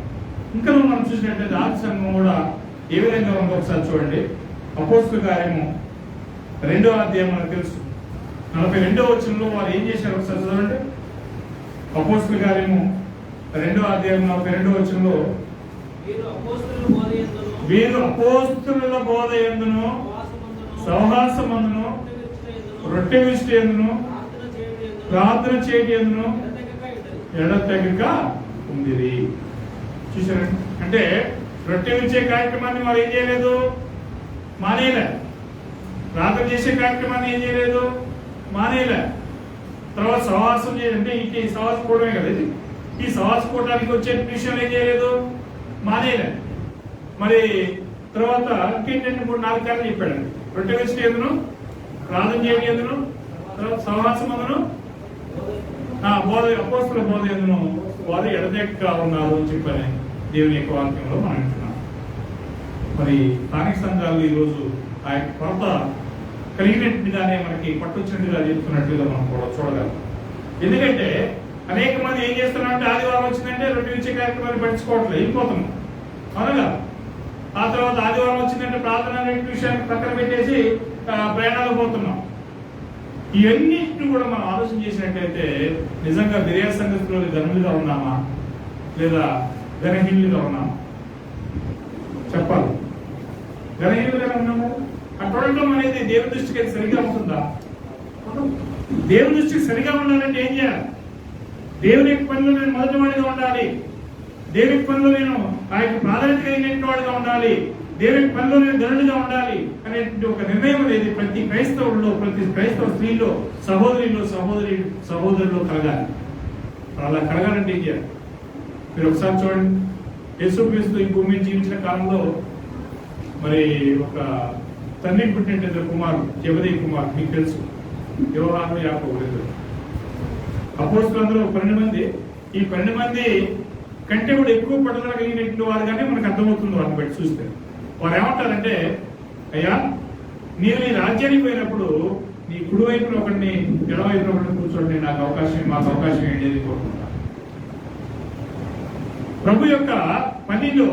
ఇంకా మనం చూసినట్లయితే ఆది సంఘం కూడా ఏ విధంగా ఉందో ఒకసారి చూడండి. అపోస్తలుల కార్యము 2వ అధ్యాయం మనకు తెలుసు. 42వ వచనంలో వారు ఏం చేశారు ఒకసారి చదవండి. అపోస్తలుల కార్యము 2వ అధ్యాయం 42వ వచనంలో వీరు అపోస్తలుల బోధ యందును సహవాసమందును రొట్టె విరుచుట యందును ప్రార్థన చేయటి యందును ఎడతెగక ఉండిరి. చూసారండి? అంటే రొట్టె విరిచే కార్యక్రమాన్ని వారు ఏం చేయలేదు, మానేయలేదు. ప్రార్థన చేసే కార్యక్రమాన్ని ఏం చేయలేదు, మానేయలే. తర్వాత సహవాసం చేయాలంటే ఈ సహవాసం కూడమే కదా ఇది. ఈ సహవాసం కూడడానికి వచ్చే విషయాలు ఏం చేయలేదు, మానేయలే. మరి తర్వాత ఇంకేంటంటే 3-4 కార్యాలు చెప్పాడు. రొట్టె విరిచి ఎందును, ప్రార్థన చేయడం ఎందును, తర్వాత సహవాసం అందును, బోధ అపోస్తుల బోధ ఎందును వారు ఎడతెగక ఉన్నారు అని చెప్పని దేవుని యొక్క వాక్యంలో మనం వింటున్నాం. మరి స్థానిక సంఘాలు ఈరోజు ఆ యొక్క కొరత కలిగినట్టుగానే మనకి పట్టొచ్చినట్టుగా చెప్తున్నట్టుగా మనం కూడా చూడగలం. ఎందుకంటే అనేక మంది ఏం చేస్తున్నారంటే ఆదివారం వచ్చిందంటే రొట్టె ఇచ్చే కార్యక్రమాన్ని పట్టించుకోవట్లేదు, వెళ్ళిపోతున్నాం అవునగా. ఆ తర్వాత ఆదివారం వచ్చిందంటే ప్రార్థన విషయాన్ని పక్కన పెట్టేసి ప్రయాణాలు పోతున్నాం. ఇవన్నిటిని కూడా మనం ఆలోచన చేసినట్లయితే నిజంగా బిర్యానీ సంగతిలో ఘనులుగా ఉన్నామా లేదా ఘనహీనులుగా ఉన్నామా చెప్పాలి. ఘనహీనులుగా ఉన్నాము. ఆ చూడటం అనేది దేవుని దృష్టికి అది సరిగా ఉంటుందా? దేవుని దృష్టికి సరిగా ఉండాలంటే ఏం చేయాలి? దేవుని యొక్క పనిలో నేను మొదటి వాడిగా ఉండాలి. దేవుని పనిలో నేను ఆ యొక్క ప్రాధాన్యత కలిగిన వాడిగా ఉండాలి. దేవుని పనిలో నేను ధనుడిగా ఉండాలి అనేటువంటి ఒక నిర్ణయం అనేది ప్రతి క్రైస్తవుల్లో, ప్రతి క్రైస్తవ స్త్రీలో, సహోదరుల్లో కలగాలి. అలా కలగాలంటే ఏం చేయాలి? మీరు ఒకసారి చూడండి, యేసుక్రీస్తు ఈ భూమి మీద జీవించిన కాలంలో మరి ఒక తండ్రికి పుట్టినట్టు కుమారుడు జెబెదయి కుమారుడు, మీకు తెలుసు, యోహాను యాకోబు. అపోస్తలులందరూ 12 మంది. ఈ 12 మంది కంటే కూడా ఎక్కువ పట్టుదల కలిగినటువంటి వారుగానే మనకు అర్థమవుతుంది. వారిని బట్టి చూస్తే వారు ఏమంటారంటే, అయ్యా నీవు నీ రాజ్యానికి పోయినప్పుడు నీ కుడి వైపున ఒకరిని ఎడవైపున ఒకరిని కూర్చోండి, మాకు అవకాశం ఏంటి కోరుకుంటా. ప్రభు యొక్క పనిలో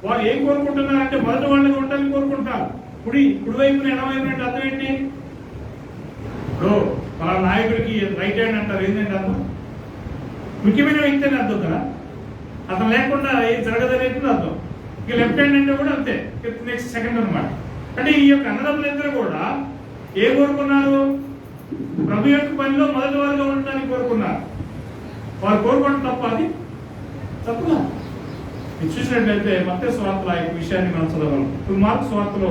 వారు ఏం కోరుకుంటున్నారంటే మొదటి వాళ్ళగా ఉండాలని కోరుకుంటారు. కుడివైపున ఎడవైపున అంటే అర్థం ఏంటి? ఇప్పుడు వాళ్ళ నాయకుడికి రైట్ హ్యాండ్ అంటారు, ఏంటంటే అర్థం ముఖ్యమైన వ్యక్తి అని అర్థం కదా. అతను లేకుండా ఏం జరగదనేది అర్థం. ఇక లెఫ్ట్ హ్యాండ్ అంటే కూడా అంతే, నెక్స్ట్ సెకండ్ అనమాట. అంటే ఈ యొక్క అన్నదమ్ములందరూ కూడా ఏ కోరుకున్నారు? ప్రభు యొక్క పనిలో మొదటి వారుగా ఉండడానికి కోరుకున్నారు. వారు కోరుకోవడం తప్ప, అది తప్పుగా ఇది చూసినట్లయితే మత్తయి సువార్తలో ఆ విషయాన్ని మనం చదవగలం. ఇప్పుడు మార్కు సువార్తలో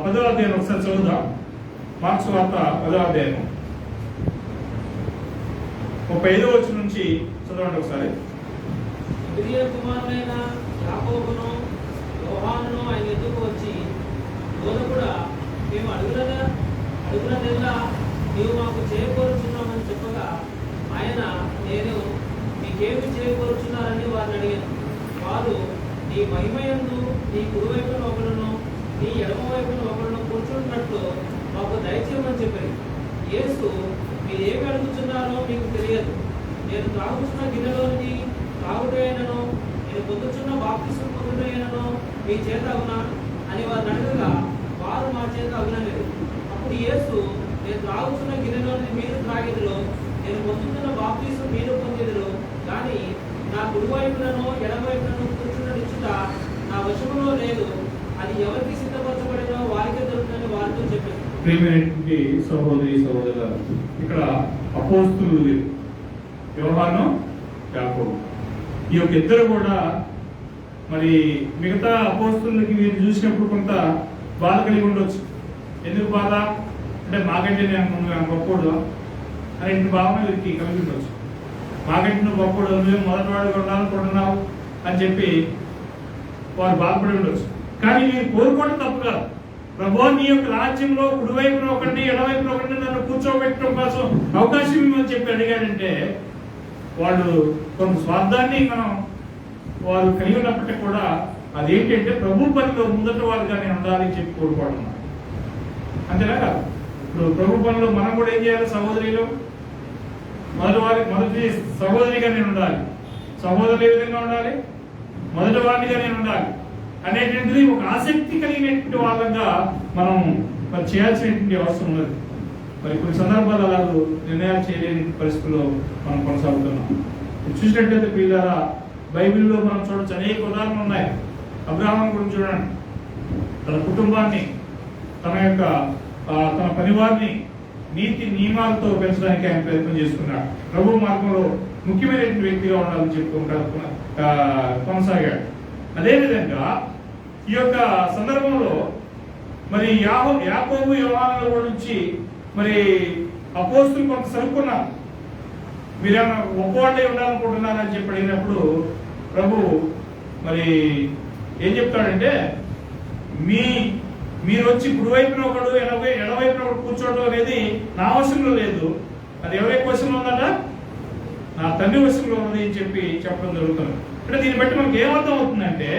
10వ అధ్యాయం ఒకసారి చదువుదాం. మార్కు సువార్త 10వ అధ్యాయం 35వ వచనం నుంచి చదవండి ఒకసారి. జెబెదయి కుమారులైన యాకోబును యోహానును ఆయన ఎదురుకు వచ్చి, బోధకుడా, మేము అడుగునదెల్లా నీవు మాకు చేయకూరుచున్నామని చెప్పగా ఆయన, నేను మీకేమి చేయకూరుచున్నారని వారిని అడిగాను. వారు, నీ మహిమయందు నీ కుడివైపున ఒకడును నీ ఎడమ వైపున ఒకడును కూర్చున్నట్లు మాకు దయచేయమని చెప్పారు. యేసు, మీరేమి అడుగుతున్నారో మీకు తెలియదు. నేను త్రాగుతున్న గిన్నెలోని త్రాగుటైనను, నేను పొందుతున్న బాప్తిస్మం పొందుటైనను మీ చేత అవునా అని వారిని అడగగా వారు మా చేత అవునలేదు. అప్పుడు యేసు, నేను త్రాగుతున్న గిన్నెలోని మీరు త్రాగెదరు, నేను పొందుతున్న బాప్తిస్మం మీరు పొందెదరు, కానీ నా కుడివైపులను ఎడమవైపులను కూర్చున్ననిచ్చుట నా వశములో లేదు. అది ఎవరికి సిద్ధపరచబడినో వారికే దొరుకుతుందని వారితో చెప్పారు. ప్రియమైనటువంటి సహోదరులారా, ఇక్కడ అపోస్తలులు యోహాను యాకోబు, ఈ యొక్క ఇద్దరు కూడా మరి మిగతా అపోస్తలులకి వీరు చూసినప్పుడు కొంత బాధ కలిగి ఉండొచ్చు. ఎందుకు బాధ అంటే మాకంటే నేను గొప్పోడు అనే భావన వీరికి కలిగి ఉండొచ్చు. మాకంటే నువ్వు గొప్పోడు, నువ్వు మొదటి వాడుగా ఉండాలనుకుంటున్నావు అని చెప్పి వారు బాధపడి ఉండొచ్చు. కానీ మీరు కోరుకోవడం తప్పు కాదు. ప్రభు నీ యొక్క రాజ్యంలో కుడివైపున ఒకటి ఎడవైపున ఒకటి నన్ను కూర్చోబెట్టడం కోసం అవకాశం ఇవ్వమని చెప్పి అడిగాడంటే వాళ్ళు కొంత స్వార్థాన్ని వారు కలిగి ఉన్నప్పటికీ కూడా అదేంటంటే ప్రభు పనిలో ముందట వారుగానే ఉండాలని చెప్పి కోరుకోవడం. అంతేనా కాదు? ఇప్పుడు ప్రభు పనిలో మనం కూడా ఏం చేయాలి? సహోదరిలో మొదటి సహోదరిగా నేను ఉండాలి, సహోదరులు ఏ విధంగా ఉండాలి? మొదటి వారిగా నేను ఉండాలి అనేటువంటిది ఒక ఆసక్తి కలిగినటువంటి వాళ్ళగా మనం చేయాల్సినటువంటి అవసరం ఉన్నది. మరి కొన్ని సందర్భాలు అలా నిర్ణయాలు చేయలేని పరిస్థితుల్లో మనం కొనసాగుతున్నాం. చూసినట్లయితే పిల్లరా, బైబిల్లో మనం చూడొచ్చు అనేక ఉదాహరణలు ఉన్నాయి. అబ్రహాం గురించి చూడండి, తన కుటుంబాన్ని, తన పరివారాన్ని నీతి నియమాలతో పెంచడానికి ఆయన ప్రయత్నం చేసుకున్నాడు. ప్రభు మార్గంలో ముఖ్యమైనటువంటి వ్యక్తిగా ఉండాలని చెప్పుకుంటూ కొనసాగాడు. అదేవిధంగా ఈ యొక్క సందర్భంలో మరి యాకోబు యోహానుల గురించి మరి అపోస్తులు కొంత సరుకున్నారు. మీరేమైనా గొప్పవాళ్ళే ఉండాలనుకుంటున్నారని చెప్పి అడిగినప్పుడు ప్రభు మరి ఏం చెప్తాడంటే, మీరు వచ్చి కుడివైపున ఒకడు ఎడవైపున ఒకడు కూర్చోవడం అనేది నా వశంలో లేదు, అది ఎవరి వశంలో ఉందట, నా తండ్రి వశంలో ఉంది అని చెప్పడం జరుగుతుంది. అంటే దీన్ని బట్టి మనకి ఏమర్థం అవుతుందంటే,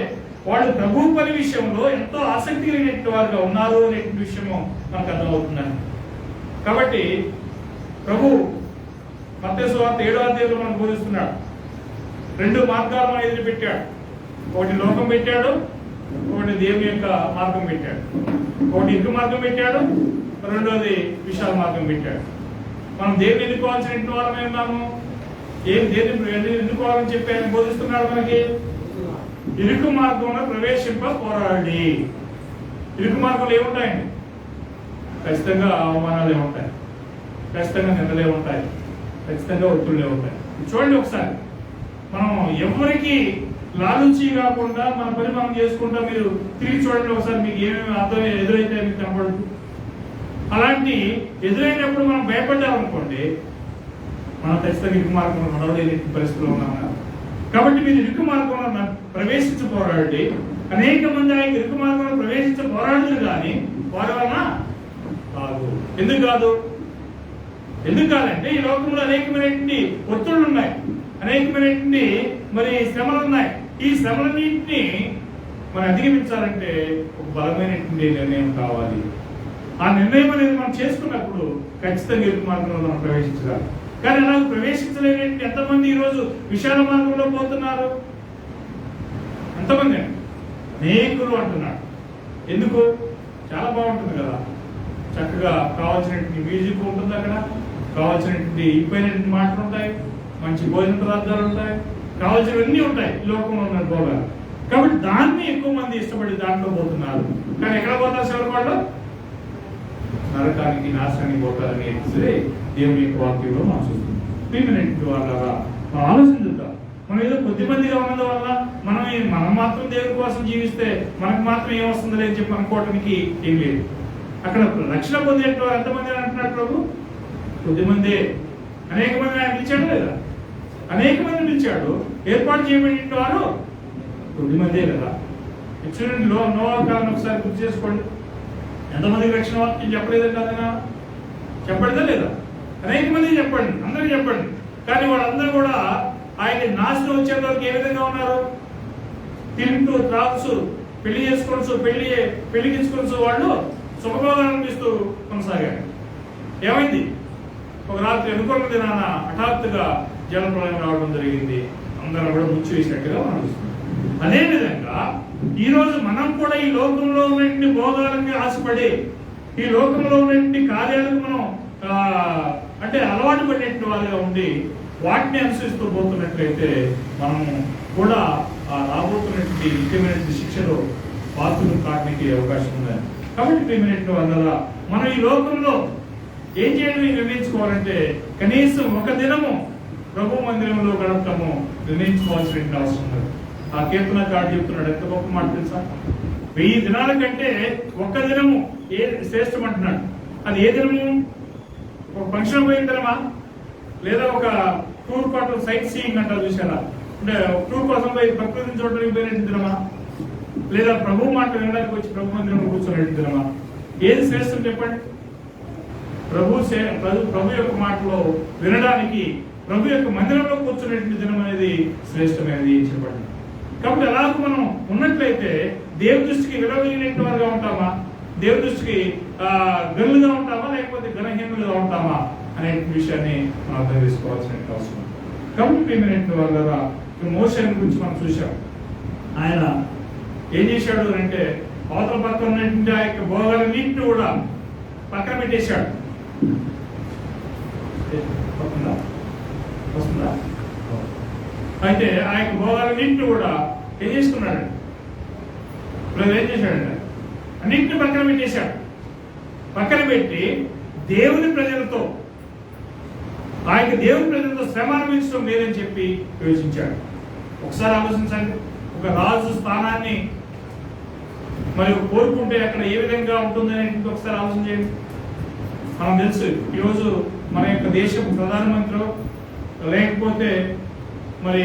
వాళ్ళు ప్రభు పని విషయంలో ఎంతో ఆసక్తి కలిగినటువంటి వారుగా ఉన్నారు అనే విషయము మనకు అర్థమవుతుందండి. కాబట్టి ప్రభు మత్తయి సువార్త 7వ అధ్యాయంలో మనం బోధిస్తున్నాడు. 2 మార్గాలను ఎదురు పెట్టాడు. ఒకటి లోకం పెట్టాడు, ఒకటి దేవుని యొక్క మార్గం పెట్టాడు. ఒకటి ఇరుకు మార్గం పెట్టాడు, రెండోది విశాల మార్గం పెట్టాడు. మనం దేవుని ఎన్నుకోవాల్సిన వాళ్ళమే ఉన్నాము. దేవుని ఎన్నుకోవాలని చెప్పి ఆయన బోధిస్తున్నాడు మనకి. ఇరుకు మార్గంలో ప్రవేశింప పోరాడి. ఇరుకు మార్గంలో ఏముంటాయండి? ఖచ్చితంగా అవమానాలే ఉంటాయి, ఖచ్చితంగా నిందలే ఉంటాయి, ఖచ్చితంగా ఒత్తులే ఉంటాయి. చూడండి ఒకసారి, మనం ఎవరికి లాలుచి కాకుండా మన పని మనం చేసుకుంటా మీరు తిరిగి చూడండి ఒకసారి, మీకు ఏమేమి అర్థం ఎదురైతే మీకు కనపడదు. అలాంటి ఎదురైనప్పుడు మనం భయపడ్డామనుకోండి, మనం ఖచ్చితంగా ఇరుకు మార్గంలో నడవలేని పరిస్థితిలో ఉన్నాము. కాబట్టి మీరు ఇరుకు మార్గంలో ప్రవేశించ పోరాడి. అనేక మంది ఆయన ఇరుకు మార్గంలో ప్రవేశించ పోరాడుతున్నారు, కానీ వారి వలన కాదు. ఎందుకు కాదు? ఎందుకు కాదంటే, ఈ లోకంలో అనేకమైనటువంటి ఒత్తిళ్లు ఉన్నాయి, అనేకమైనటువంటి మరి శ్రమలు ఉన్నాయి. ఈ శ్రమలన్నింటినీ మనం అధిగమించాలంటే ఒక బలమైనటువంటి నిర్ణయం కావాలి. ఆ నిర్ణయం అనేది మనం చేసుకున్నప్పుడు ఖచ్చితంగా ఇరుకు మార్గంలో మనం ప్రవేశించాలి. కానీ అలా ప్రవేశించలేని ఎంతమంది ఈరోజు విశాల మార్గంలో పోతున్నారు? ఎంతమంది? అనేకులు అంటున్నాడు. ఎందుకు? చాలా బాగుంటుంది కదా, చక్కగా కావాల్సినటువంటి మ్యూజిక్ ఉంటుంది, అక్కడ కావాల్సినటువంటి ఇంపైనటువంటి మాటలు ఉంటాయి, మంచి భోజన పదార్థాలు ఉంటాయి, కావాల్సినవన్నీ ఉంటాయి ఈ లోకంలో ఉన్న భోగాలు. కాబట్టి దాన్ని ఎక్కువ మంది ఇష్టపడి దాంట్లో పోతున్నారు. కానీ ఎక్కడ పోతారు? చివరి వాళ్ళు నరకానికి, నాశనానికి పోతారని దేవుని యొక్క వాక్యంలో మనం చూస్తున్నాం. ప్రియమైనటువంటి వాళ్ళగా మనం ఆలోచించుతాం. మనం ఏదో కొద్ది మందిగా ఉన్నది వల్ల మనం మాత్రం దేవుని కోసం జీవిస్తే మనకు మాత్రం ఏమొస్తుందో అని చెప్పి అనుకోవడానికి ఏం లేదు. అక్కడ రక్షణ పొందేట ఎంతమంది అంటున్నాడు ప్రభు? కొద్దిమంది. అనేక మంది ఆయన పిలిచాడు లేదా? అనేక మంది పిలిచాడు. ఏర్పాటు చేయబడిన వారు కొద్దిమందే కదా. చూడండి, నోవా కాలం ఒకసారి గుర్తు చేసుకోండి. ఎంతమందికి రక్షణ వాక్యం చెప్పలేదా కదా? చెప్పలేదా లేదా? అనేక మంది చెప్పండి, అందరికీ చెప్పండి. కానీ వాళ్ళందరూ కూడా ఆయన నాశనం వచ్చేంత వరకు ఏ విధంగా ఉన్నారు? తింటూ, త్రాగుతూ, పెళ్లి చేసుకోవచ్చు, పెళ్లిగించుకోవచ్చు, వాళ్ళు సుఖభోగాలు అనిపిస్తూ కొనసాగారు. ఏమైంది? ఒక రాత్రి అనుకోని దినాన హఠాత్తుగా జలప్రలయం రావడం జరిగింది. అందరూ కూడా ముచ్చి వేసినట్టుగా అనిపిస్తుంది. అదేవిధంగా ఈరోజు మనం కూడా ఈ లోకంలో ఉన్నటువంటి భోగాలకి ఆశపడి, ఈ లోకంలో ఉన్నటువంటి కార్యాలకు మనం అంటే అలవాటు పడినటువంటి వాళ్ళగా ఉండి వాటిని అనుసరిస్తూ పోతున్నట్లయితే మనం కూడా రాబోతున్నటువంటి ముఖ్యమైనటువంటి శిక్షలో పాత్రలు కావడానికి అవకాశం ఉంది. కాబట్టి ప్రియమైనటువంటి వాళ్ళ మనం ఈ లోకంలో ఏం చేయడం నిర్ణయించుకోవాలంటే, కనీసం ఒక దినము ప్రభు మందిరంలో గడపటము నిర్ణయించుకోవాల్సిన అవసరం ఉంది. ఆ కీర్తనకారుడు చెప్తున్నాడు, ఎంత గొప్ప మాట తెలుసా? 1000 దినాల కంటే ఒక్క దినము శ్రేష్టం అంటున్నాడు. అది ఏ దినము? ఒక ఫంక్షన్ పోయిన దినమా, లేదా ఒక టూర్ కోసం సైట్ సీయింగ్ అంటారు చూసారా, అంటే టూర్ కోసం పోయి ప్రకృతిని చూడడానికి పోయినట్టు దినమా, లేదా ప్రభు మాట వినడానికి వచ్చి ప్రభు మందిరంలో కూర్చోనట్టు దినమా? ఏది శ్రేష్టం చెప్పండి? ప్రభు యొక్క మాటలో వినడానికి, ప్రభు యొక్క మందిరంలో కూర్చునేటువంటి దినం అనేది శ్రేష్టమైనది చెప్పండి. కాబట్టి అలాగ మనం ఉన్నట్లయితే దేవుని దృష్టికి విలువైనటువంటి వారుగా ఉంటామా, దేవుని దృష్టికి గనులుగా ఉంటామా, లేకపోతే ఘనహీనులుగా ఉంటామా అనే విషయాన్ని మనం అర్థం చేసుకోవాల్సిన అవసరం. కాబట్టి ప్రియమైనటువంటి వాళ్ళ మోషే గురించి మనం చూసాం. ఆయన ఏం చేశాడు అంటే, అవతల పక్కన ఉన్నటువంటి ఆ యొక్క భోగాలన్నింటినీ కూడా పక్కన పెట్టేశాడు. వస్తుందా? అయితే ఆ యొక్క భోగాలన్నింటినీ కూడా ఏం చేసుకున్నాడు? ఏం చేశాడంటే అన్నింటినీ పక్కన పెట్టేశాడు. పక్కన పెట్టి దేవుని ప్రజలతో, ఆ యొక్క దేవుని ప్రజలతో శ్రమ అనుభవించడం లేదని చెప్పి యోచించాడు. ఒకసారి ఆలోచించండి, ఒక రాజు స్థానాన్ని మరి కోరుకుంటే అక్కడ ఏ విధంగా ఉంటుందని ఒకసారి ఆలోచన చేయండి. మనం తెలుసు ఈరోజు మన యొక్క దేశం ప్రధానమంత్రి లేకపోతే మరి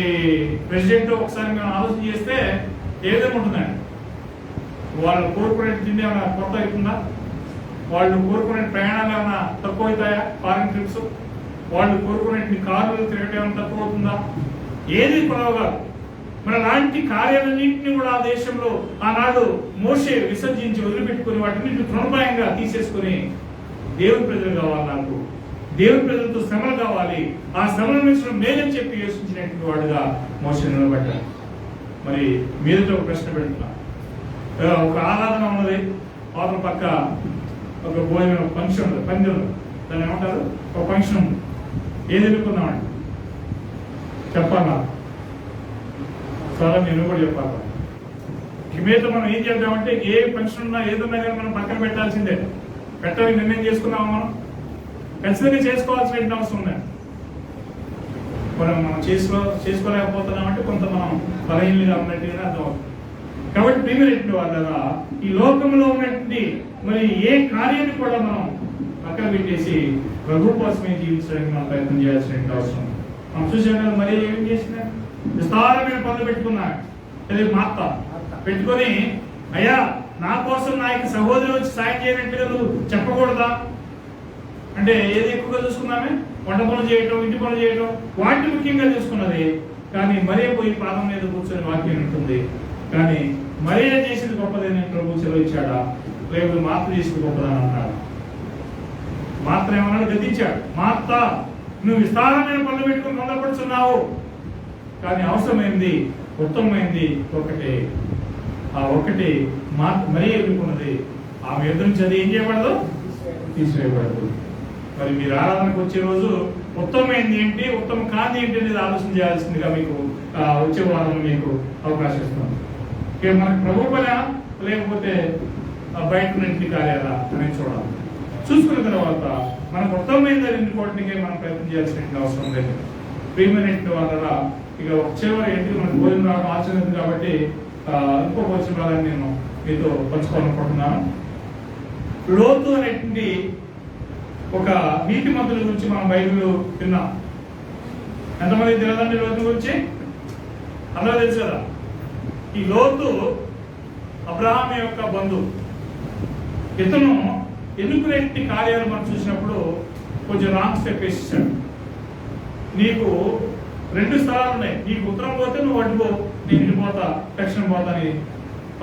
ప్రెసిడెంట్ ఒకసారి మనం ఆలోచన చేస్తే ఏ విధంగా ఉంటుందండి? వాళ్ళు కోరుకునే తిండి ఏమైనా కొత్త అవుతుందా? వాళ్ళు కోరుకునే ప్రయాణాలు ఏమైనా తక్కువ అవుతాయా? ఫారిన్ ట్రిప్స్ వాళ్ళు కోరుకునే కార్లు తిరగటం ఏమైనా తక్కువ అవుతుందా? ఏది కొనవగా మరి అలాంటి కార్యాలన్నింటినీ కూడా ఆ దేశంలో ఆనాడు మోషే విసర్జించి వదిలిపెట్టుకుని వాటిని తృణప్రాయంగా తీసేసుకుని దేవుని ప్రజలు కావాలి, నాకు దేవుని ప్రజలతో శ్రమలు కావాలి, ఆ శ్రమల నుంచి మేలని చెప్పి యోచించినటువంటి వాడుగా మోషే నిలబడ్డాడు. మరి మీరుతో ఒక ప్రశ్న పెడుతున్నా. ఒక ఆరాధన ఉన్నది, అవతల పక్క ఒక భోజనం ఫంక్షన్ ఉంది, పంది ఉంది, దాన్ని ఏమంటారు, ఒక ఫంక్షన్ ఉంది. ఏది ఎన్నుకుందామండి? చెప్పాలా? సరే నేను కూడా చెప్పాలా? మీతో మనం ఏం చేద్దామంటే ఏ ఫంక్షన్ ఉన్నా ఏదున్నా కానీ మనం పక్కన పెట్టాల్సిందే. పెట్టాలని నిర్ణయం చేసుకున్నాము, మనం ఖచ్చితంగా చేసుకోవాల్సిన అవసరం ఉంది. మనం చేసుకోలేకపోతున్నామంటే కొంత మనం బలహీనగా ఉన్నట్టుగానే అర్థమవుతుంది. కాబట్టి ప్రియమైనటువంటి వాళ్ళ ఈ లోకంలో ఉన్నటువంటి మరి ఏ కార్యాన్ని కూడా మనం పక్కన పెట్టేసి ప్రభు కోసమే జీవించడానికి మనం ప్రయత్నం చేయాల్సిన అవసరం. మనం చూసాం కదా, మరి ఏం చేసిన విస్తారమైన పనులు పెట్టుకున్నాడు. అది మాత్త పెట్టుకొని, అయ్యా నా కోసం నా యొక్క సహోదరు వచ్చి సాయం చేయనట్టుగా నువ్వు చెప్పకూడదా అంటే ఏది ఎక్కువగా చూసుకున్నామే? వంట పనులు చేయటం, ఇంటి పనులు చేయటం, వాటిని ముఖ్యంగా చూసుకున్నది. కానీ మరే పోయి పాదం మీద కూర్చొని వాక్యం ఉంటుంది. కానీ మరే చేసింది గొప్పదని ప్రభు సెలవు ఇచ్చాడా? లేకపోతే మాత్ర చేసింది గొప్పదని అన్నాడు. మాత్ర ఏమన్నాడు? గద్దించాడు. మాత్ర నువ్వు విస్తారమైన పనులు పెట్టుకుని తొందరపడుతున్నావు, కానీ అవసరమైంది, ఉత్తమమైంది ఒకటే. ఆ ఒక్కటి మరీ ఎదుర్కొన్నది. ఆమె ఎదురు నుంచి అది ఏం చేయబడదు? తీసివేయబడదు. మరి మీరు ఆరాధనకు వచ్చే రోజు ఉత్తమమైంది ఏంటి, ఉత్తమం కాంతి ఏంటి అనేది ఆలోచన చేయాల్సిందిగా మీకు వచ్చే వారం మీకు అవకాశం ఇస్తున్నాం. మనకు ప్రభు పనా లేకపోతే బయట నుంచి కార్యాలా అనేది చూడాలి. చూసుకున్న తర్వాత మనకు ఉత్తమమైనది ఎన్నుకోవడానికి మనం ప్రయత్నం చేయాల్సిన అవసరం లేదు. ప్రియమైన వాళ్ళ ఇక ఒక చివరి ఏంటి, మనకు భోజనం రావడం ఆచరణ కాబట్టి ఇంకొక వచ్చిన వాళ్ళని నేను మీతో పంచుకోవాలనుకుంటున్నాను. లోతు అనేటువంటి ఒక నీతి మంతుల గురించి మనం బైబిల్ విన్నాం. ఎంతమంది తెలియదండి లోతు గురించి? అందరూ తెలుసు కదా. ఈ లోతు అబ్రహాం యొక్క బంధువు. ఇతను ఎన్నుకునే కార్యాలు మనం చూసినప్పుడు కొంచెం రాంగ్ స్టెప్ వేసేసాడు. నీకు 2 స్థలాలు ఉన్నాయి, నీకు ఉత్తరం పోతే నువ్వు అడ్డుపో, నేను ఇటు పోతా, దక్షిణం పోతా అని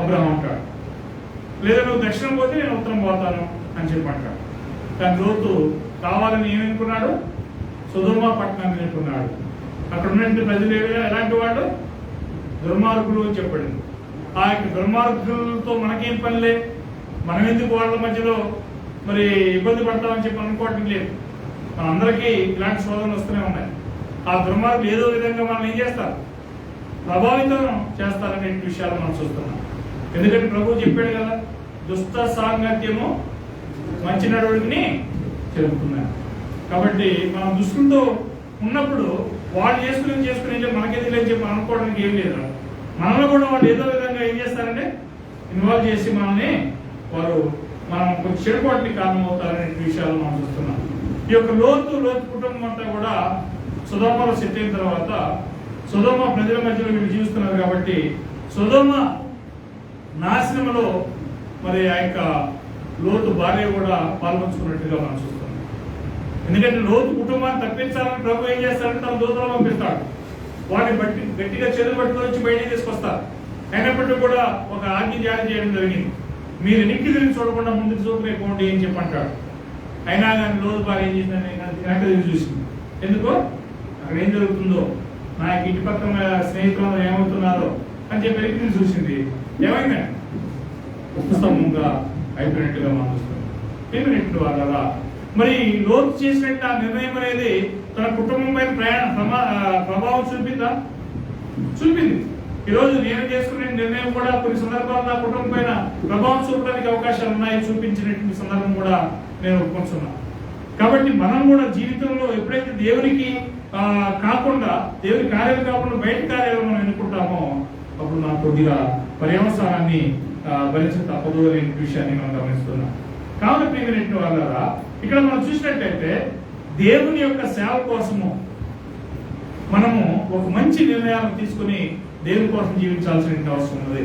అబ్రహాం అంటాడు. లేదా నువ్వు దక్షిణం పోతే నేను ఉత్తరం పోతాను అని చెప్పి అంటాడు. కానీ లోతు కావాలని ఏమనుకున్నాడు? సొదొమ పట్టణాన్ని ఎన్నుకున్నాడు. అక్కడ ఉన్నటువంటి ప్రజలు ఎలాంటి వాడు? దుర్మార్గులు అని చెప్పాడు. ఆ యొక్క దుర్మార్గులతో మనకేం పనిలే, మనం ఎందుకు వాళ్ళ మధ్యలో మరి ఇబ్బంది పడతామని చెప్పి అనుకోవటం లేదు. మనందరికీ ఇలాంటి శోధనలు వస్తూనే ఉన్నాయి. ఆ దుర్మార్గులు ఏదో విధంగా మనం ఏం చేస్తారు? ప్రభావితం చేస్తారనే విషయాలు మనం చూస్తున్నాం. ఎందుకంటే ప్రభు చెప్పాడు కదా, దుష్ట సాంగత్యము మంచి నడవడిని చెబుతున్నాను. కాబట్టి మనం దుష్టులతో ఉన్నప్పుడు వాళ్ళు చేసుకుని మనకేది లేని చెప్పి అనుకోవడానికి ఏం లేదు. మనలో కూడా వాళ్ళు ఏదో విధంగా ఏం చేస్తారంటే ఇన్వాల్వ్ చేసి మనల్ని మనం కొంచెం చెడుపాటుకి కారణం అవుతారనే విషయాలు మనం చూస్తున్నాం. ఈ యొక్క లోతు కుటుంబం అంతా కూడా సొదొమలో సెట్ అయిన తర్వాత సొదొమ ప్రజల మధ్యలో వీళ్ళు జీవిస్తున్నారు కాబట్టి సొదొమ నాశనంలో మరి ఆ యొక్క లోతు భార్య కూడా పాల్గొంచుకున్నట్టుగా మనం చూస్తున్నాం. ఎందుకంటే లోతు కుటుంబాన్ని తప్పించాలని ప్రభు ఏం చేస్తారంటే తన దూతలను పంపిస్తాడు. వారిని బట్టి గట్టిగా చేతులు పట్టుకొని వచ్చి బయటికి తీసుకొస్తారు. అయినప్పటికీ కూడా ఒక ఆజ్ఞ జారీ చేయడం జరిగింది. మీరు ఎన్నికలు తిరిగి చూడకుండా ముందుకు చూపలేకపోండి అని చెప్పంటాడు. అయినా కానీ లోతు భార్య ఏం చేసిందని వెనక తిరిగి చూసింది. ఎందుకో అక్కడ ఏం జరుగుతుందో, నా ఇంటి పక్కన స్నేహితులు ఏమవుతున్నారో అని చెప్పి వెనక్కి చూసింది. ఏమైందండి? ఉత్సవంగా అయిపోయినట్టుగా మనం చూస్తున్నాం. ఏమైనట్టు వాళ్ళ మరి లోతు చేసినట్టు ఆ నిర్ణయం అనేది తన కుటుంబం పైన ప్రభావం చూపిందా? చూపింది. ఈరోజు నేను చేసుకునే నిర్ణయం కూడా కొన్ని సందర్భాల్లో నా కుటుంబం పైన ప్రభావం చూపడానికి అవకాశాలు ఉన్నాయి. చూపించినటువంటి సందర్భం కూడా నేను ఒప్పుకుంటున్నాను. కాబట్టి మనం కూడా జీవితంలో ఎప్పుడైతే దేవునికి కాకుండా, దేవుని కార్యాలు కాకుండా బయట కార్యాలు మనం ఎన్నుకుంటామో అప్పుడు మనం కొద్దిగా పర్యవసానాన్ని భరించ తప్పదు అనే విషయాన్ని మనం గమనిస్తున్నాం. కావున ప్రియమైనటువంటి వాళ్ళారా, ఇక్కడ మనం చూసినట్లయితే దేవుని యొక్క సేవ కోసము మనము ఒక మంచి నిర్ణయాలను తీసుకుని దేవుని కోసం జీవించాల్సిన అవసరం ఉన్నది.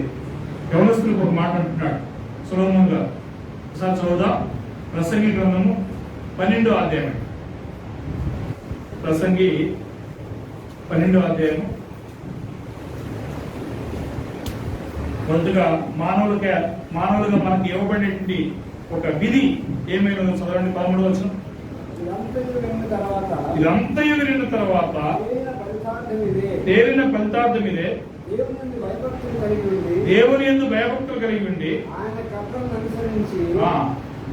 యవనస్తులకు ఒక మాట అంటున్నాడు సొలొమోను గారు. ఒకసారి చదువుదాం. ప్రసంగి గ్రంథము 12వ అధ్యాయం. ప్రసంగి 12వ అధ్యాయము. మొదటిగా మానవులుగా మనకి ఇవ్వబడేటువంటి ఒక విధి ఏమైనా చదవండి. 13వ వచనం. ఇదంతయు విన్న తర్వాత తేలిన ఫలితార్థం ఇదే, దేవుని యందు భయభక్తులు కలిగి ఉండి ఆయన కట్టలను అనుసరించి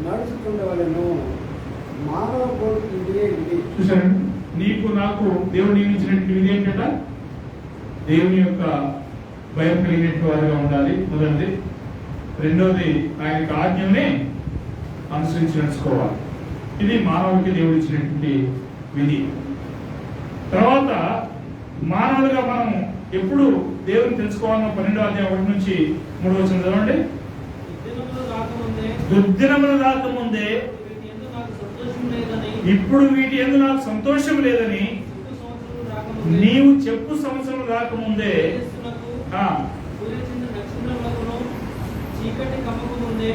నడుచుకుండవలెను. మానవ కోరిక ఇదే విధి. చూసారండి, నీకు నాకు దేవుడు నియమించినటువంటి విధి ఏంటంట? దేవుని యొక్క భయం కలిగినటువంటి వారిగా ఉండాలి మొదటిది. రెండోది ఆయనకి ఆజ్ఞల్ని అనుసరించి నడుచుకోవాలి. ఇది మానవుడికి దేవుడు ఇచ్చినటువంటి విధి. తర్వాత మానవుడిగా మనం ఎప్పుడు దేవుని తెలుసుకోవాలన్న 12వ అధ్యాయం 1 నుంచి 3 వచనం చదవండి. దుర్దినములు రాకముందే ఇప్పుడు వీటి యందు నాకు సంతోషం లేదని నీవు చెప్పు సంవత్సరం రాకముందే చీకటి కమ్మకు ముందే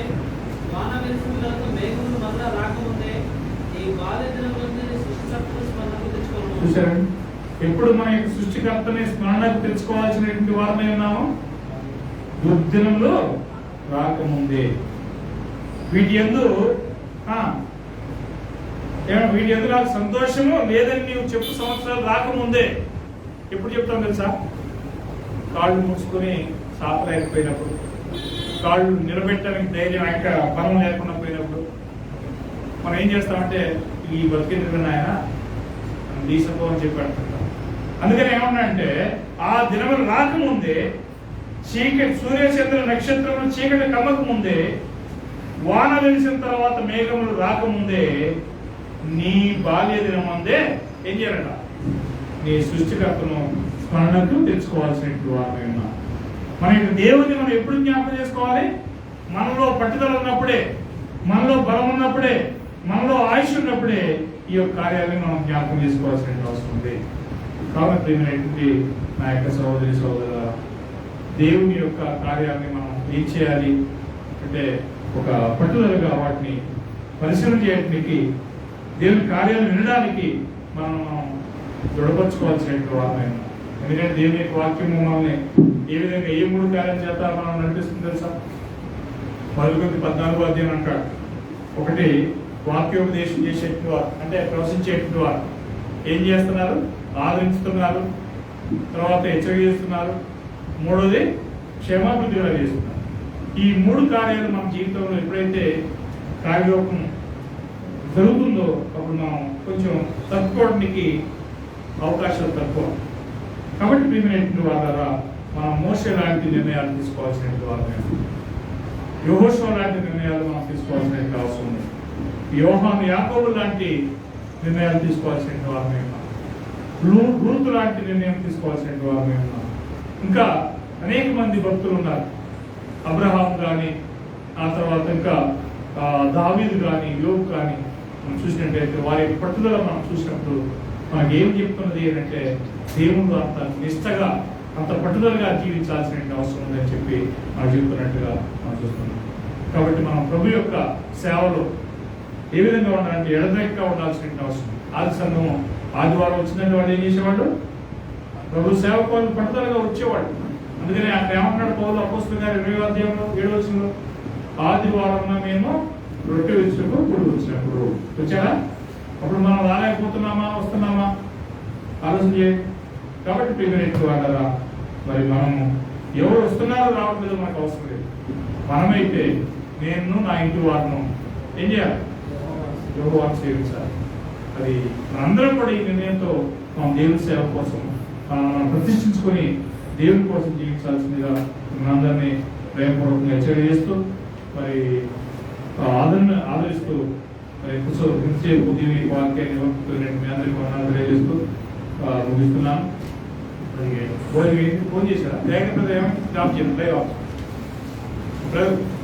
వాన వెలుగులకు మేఘములు మరలా రాకముందే ఈ బాధ దినములందు సృష్టికర్తను స్మరణకు తెచ్చుకోవాలి. చూసారండి, ఎప్పుడు మన యొక్క సృష్టికర్తని స్మరణకు తెచ్చుకోవాల్సినటువంటి వారమే ఉన్నాము. దుర్దినంలో రాకముందే వీటి యందు నాకు సంతోషము లేదని నీవు చెప్పు సంవత్సరాలు రాకముందే. ఎప్పుడు చెప్తాం తెలుసా? కాళ్ళు ముడుచుకొని సాపలేకపోయినప్పుడు, కాళ్ళు నిలబెట్టడానికి ధైర్యం ఆయన బలం లేకుండా పోయినప్పుడు మనం ఏం చేస్తామంటే ఈ బతికేందుకు ఆయన దీసంతో అని చెప్పి అంటుంటాం. అందుకని ఏమన్నా అంటే ఆ దినములు రాకముందే, చీకటి సూర్యచంద్ర నక్షత్రములు చీకటి కమ్మక ముందే, వాన వెలిసిన తర్వాత మేఘములు రాకముందే, నీ బాల్య దినం ముందే ఏం చేయాలట? నీ సృష్టికర్తను స్మరణకు తెచ్చుకోవాల్సినటువంటి వారమే ఉన్నాం. మన యొక్క దేవుని మనం ఎప్పుడు జ్ఞాపకం చేసుకోవాలి? మనలో పట్టుదల ఉన్నప్పుడే, మనలో బలం ఉన్నప్పుడే, మనలో ఆయుష్ ఉన్నప్పుడే ఈ యొక్క కార్యాలను మనం జ్ఞాపకం చేసుకోవాల్సిన అవసరం ఉంది. కాబట్టి ప్రియమైనటువంటి నా యొక్క సహోదరి సహోదరుల, దేవుని యొక్క కార్యాన్ని మనం ఏం చేయాలి అంటే ఒక పట్టుదలగా వాటిని పరిశీలన చేయడానికి, దేవుని కార్యాలు వినడానికి మనం దృఢపరచుకోవాల్సినటువంటి వారమే. ఎందుకంటే దేవుని యొక్క వాక్యం మనల్ని ఏ విధంగా ఏ 3 కార్యాలు చేత మనం నడిపిస్తుంది తెలుసా? 14వ అధ్యాయం అంటాడు. ఒకటి, వాక్యోపదేశం చేసేటువంటి వారు, అంటే ప్రవశించేటువంటి వారు ఏం చేస్తున్నారు? ఆదరించుతున్నారు. తర్వాత హెచ్చరిక చేస్తున్నారు. మూడోది క్షేమాభివృద్ధి చేస్తున్నారు. ఈ 3 కార్యాలు మన జీవితంలో ఎప్పుడైతే కార్యరూపం జరుగుతుందో అప్పుడు మనం కొంచెం తప్పుకోవడానికి అవకాశాలు తక్కువ. కాబట్టి ప్రియమైనటువంటి వాళ్ళారా, మనం మోషే లాంటి నిర్ణయాలు తీసుకోవాల్సినటువంటి వారమే. యెహోషువ లాంటి నిర్ణయాలు మనం తీసుకోవాల్సిన అవసరం ఉంది. యోహాను యాకోబు లాంటి నిర్ణయాలు తీసుకోవాల్సిన వారమే ఉన్నాం. రూతు లాంటి నిర్ణయం తీసుకోవాల్సిన వారమే ఉన్నాం. ఇంకా అనేక మంది భక్తులు ఉన్నారు. అబ్రహాం కానీ, ఆ తర్వాత ఇంకా దావీదు కానీ, యోబు కానీ మనం చూసినట్టయితే వారి పట్టుదల మనం చూసినప్పుడు మనకి ఏం చెప్తున్నది అంటే దేవుడు అంత నిష్టగా, అంత పట్టుదలగా జీవించాల్సిన అవసరం ఉందని చెప్పి మనం చెప్తున్నట్టుగా మనం చూస్తున్నాం. కాబట్టి మనం ప్రభు యొక్క సేవలో ఏ విధంగా ఉండాలంటే ఎడదెక్క ఉండాల్సిన అవసరం. ఆది సంఘం ఆదివారం వచ్చిందంటే వాడు ఏం చేసేవాడు? ప్రభు సేవకులు పట్టుదలగా వచ్చేవాడు. అందుకని అక్కడ ఏమంటున్నాడు పౌలు అపోస్తలుల గారు 20వ అధ్యాయంలో 7వ వచనంలో, ఆదివారం మేము రొట్టె విరుచుటకు కూడి వచ్చినప్పుడు వచ్చారా? అప్పుడు మనం రాలేకపోతున్నామా, వస్తున్నామా? ఆలోచన చేయండి. కాబట్టి ప్రియమైనటువంటి వాళ్ళరా, మరి మనము ఎవరు వస్తున్నారో రావట్లేదో మనకు అవసరం లేదు. మనమైతే నేను నా ఇంటి వారిను ఏం చేయాలి? యెహోవాను సేవించాలి. అది మనందరం కూడా ఈ నిర్ణయంతో మనం దేవుని సేవ కోసం మనం ప్రతిష్ఠించుకొని దేవుని కోసం జీవించాల్సిందిగా మనందరినీ ప్రేమపూర్వకంగా హెచ్చరిక చేస్తూ మరి ఆదరిస్తూ మరి ఎంతసేపు దీని వాక్యాన్ని మీ అందరికీ వందనాలు తెలియజేస్తూ ముగిస్తున్నాను. ఫోన్ చేశారా? లేకపోతే ఏమైనా జాబ్ చేయండి. బ్రదర్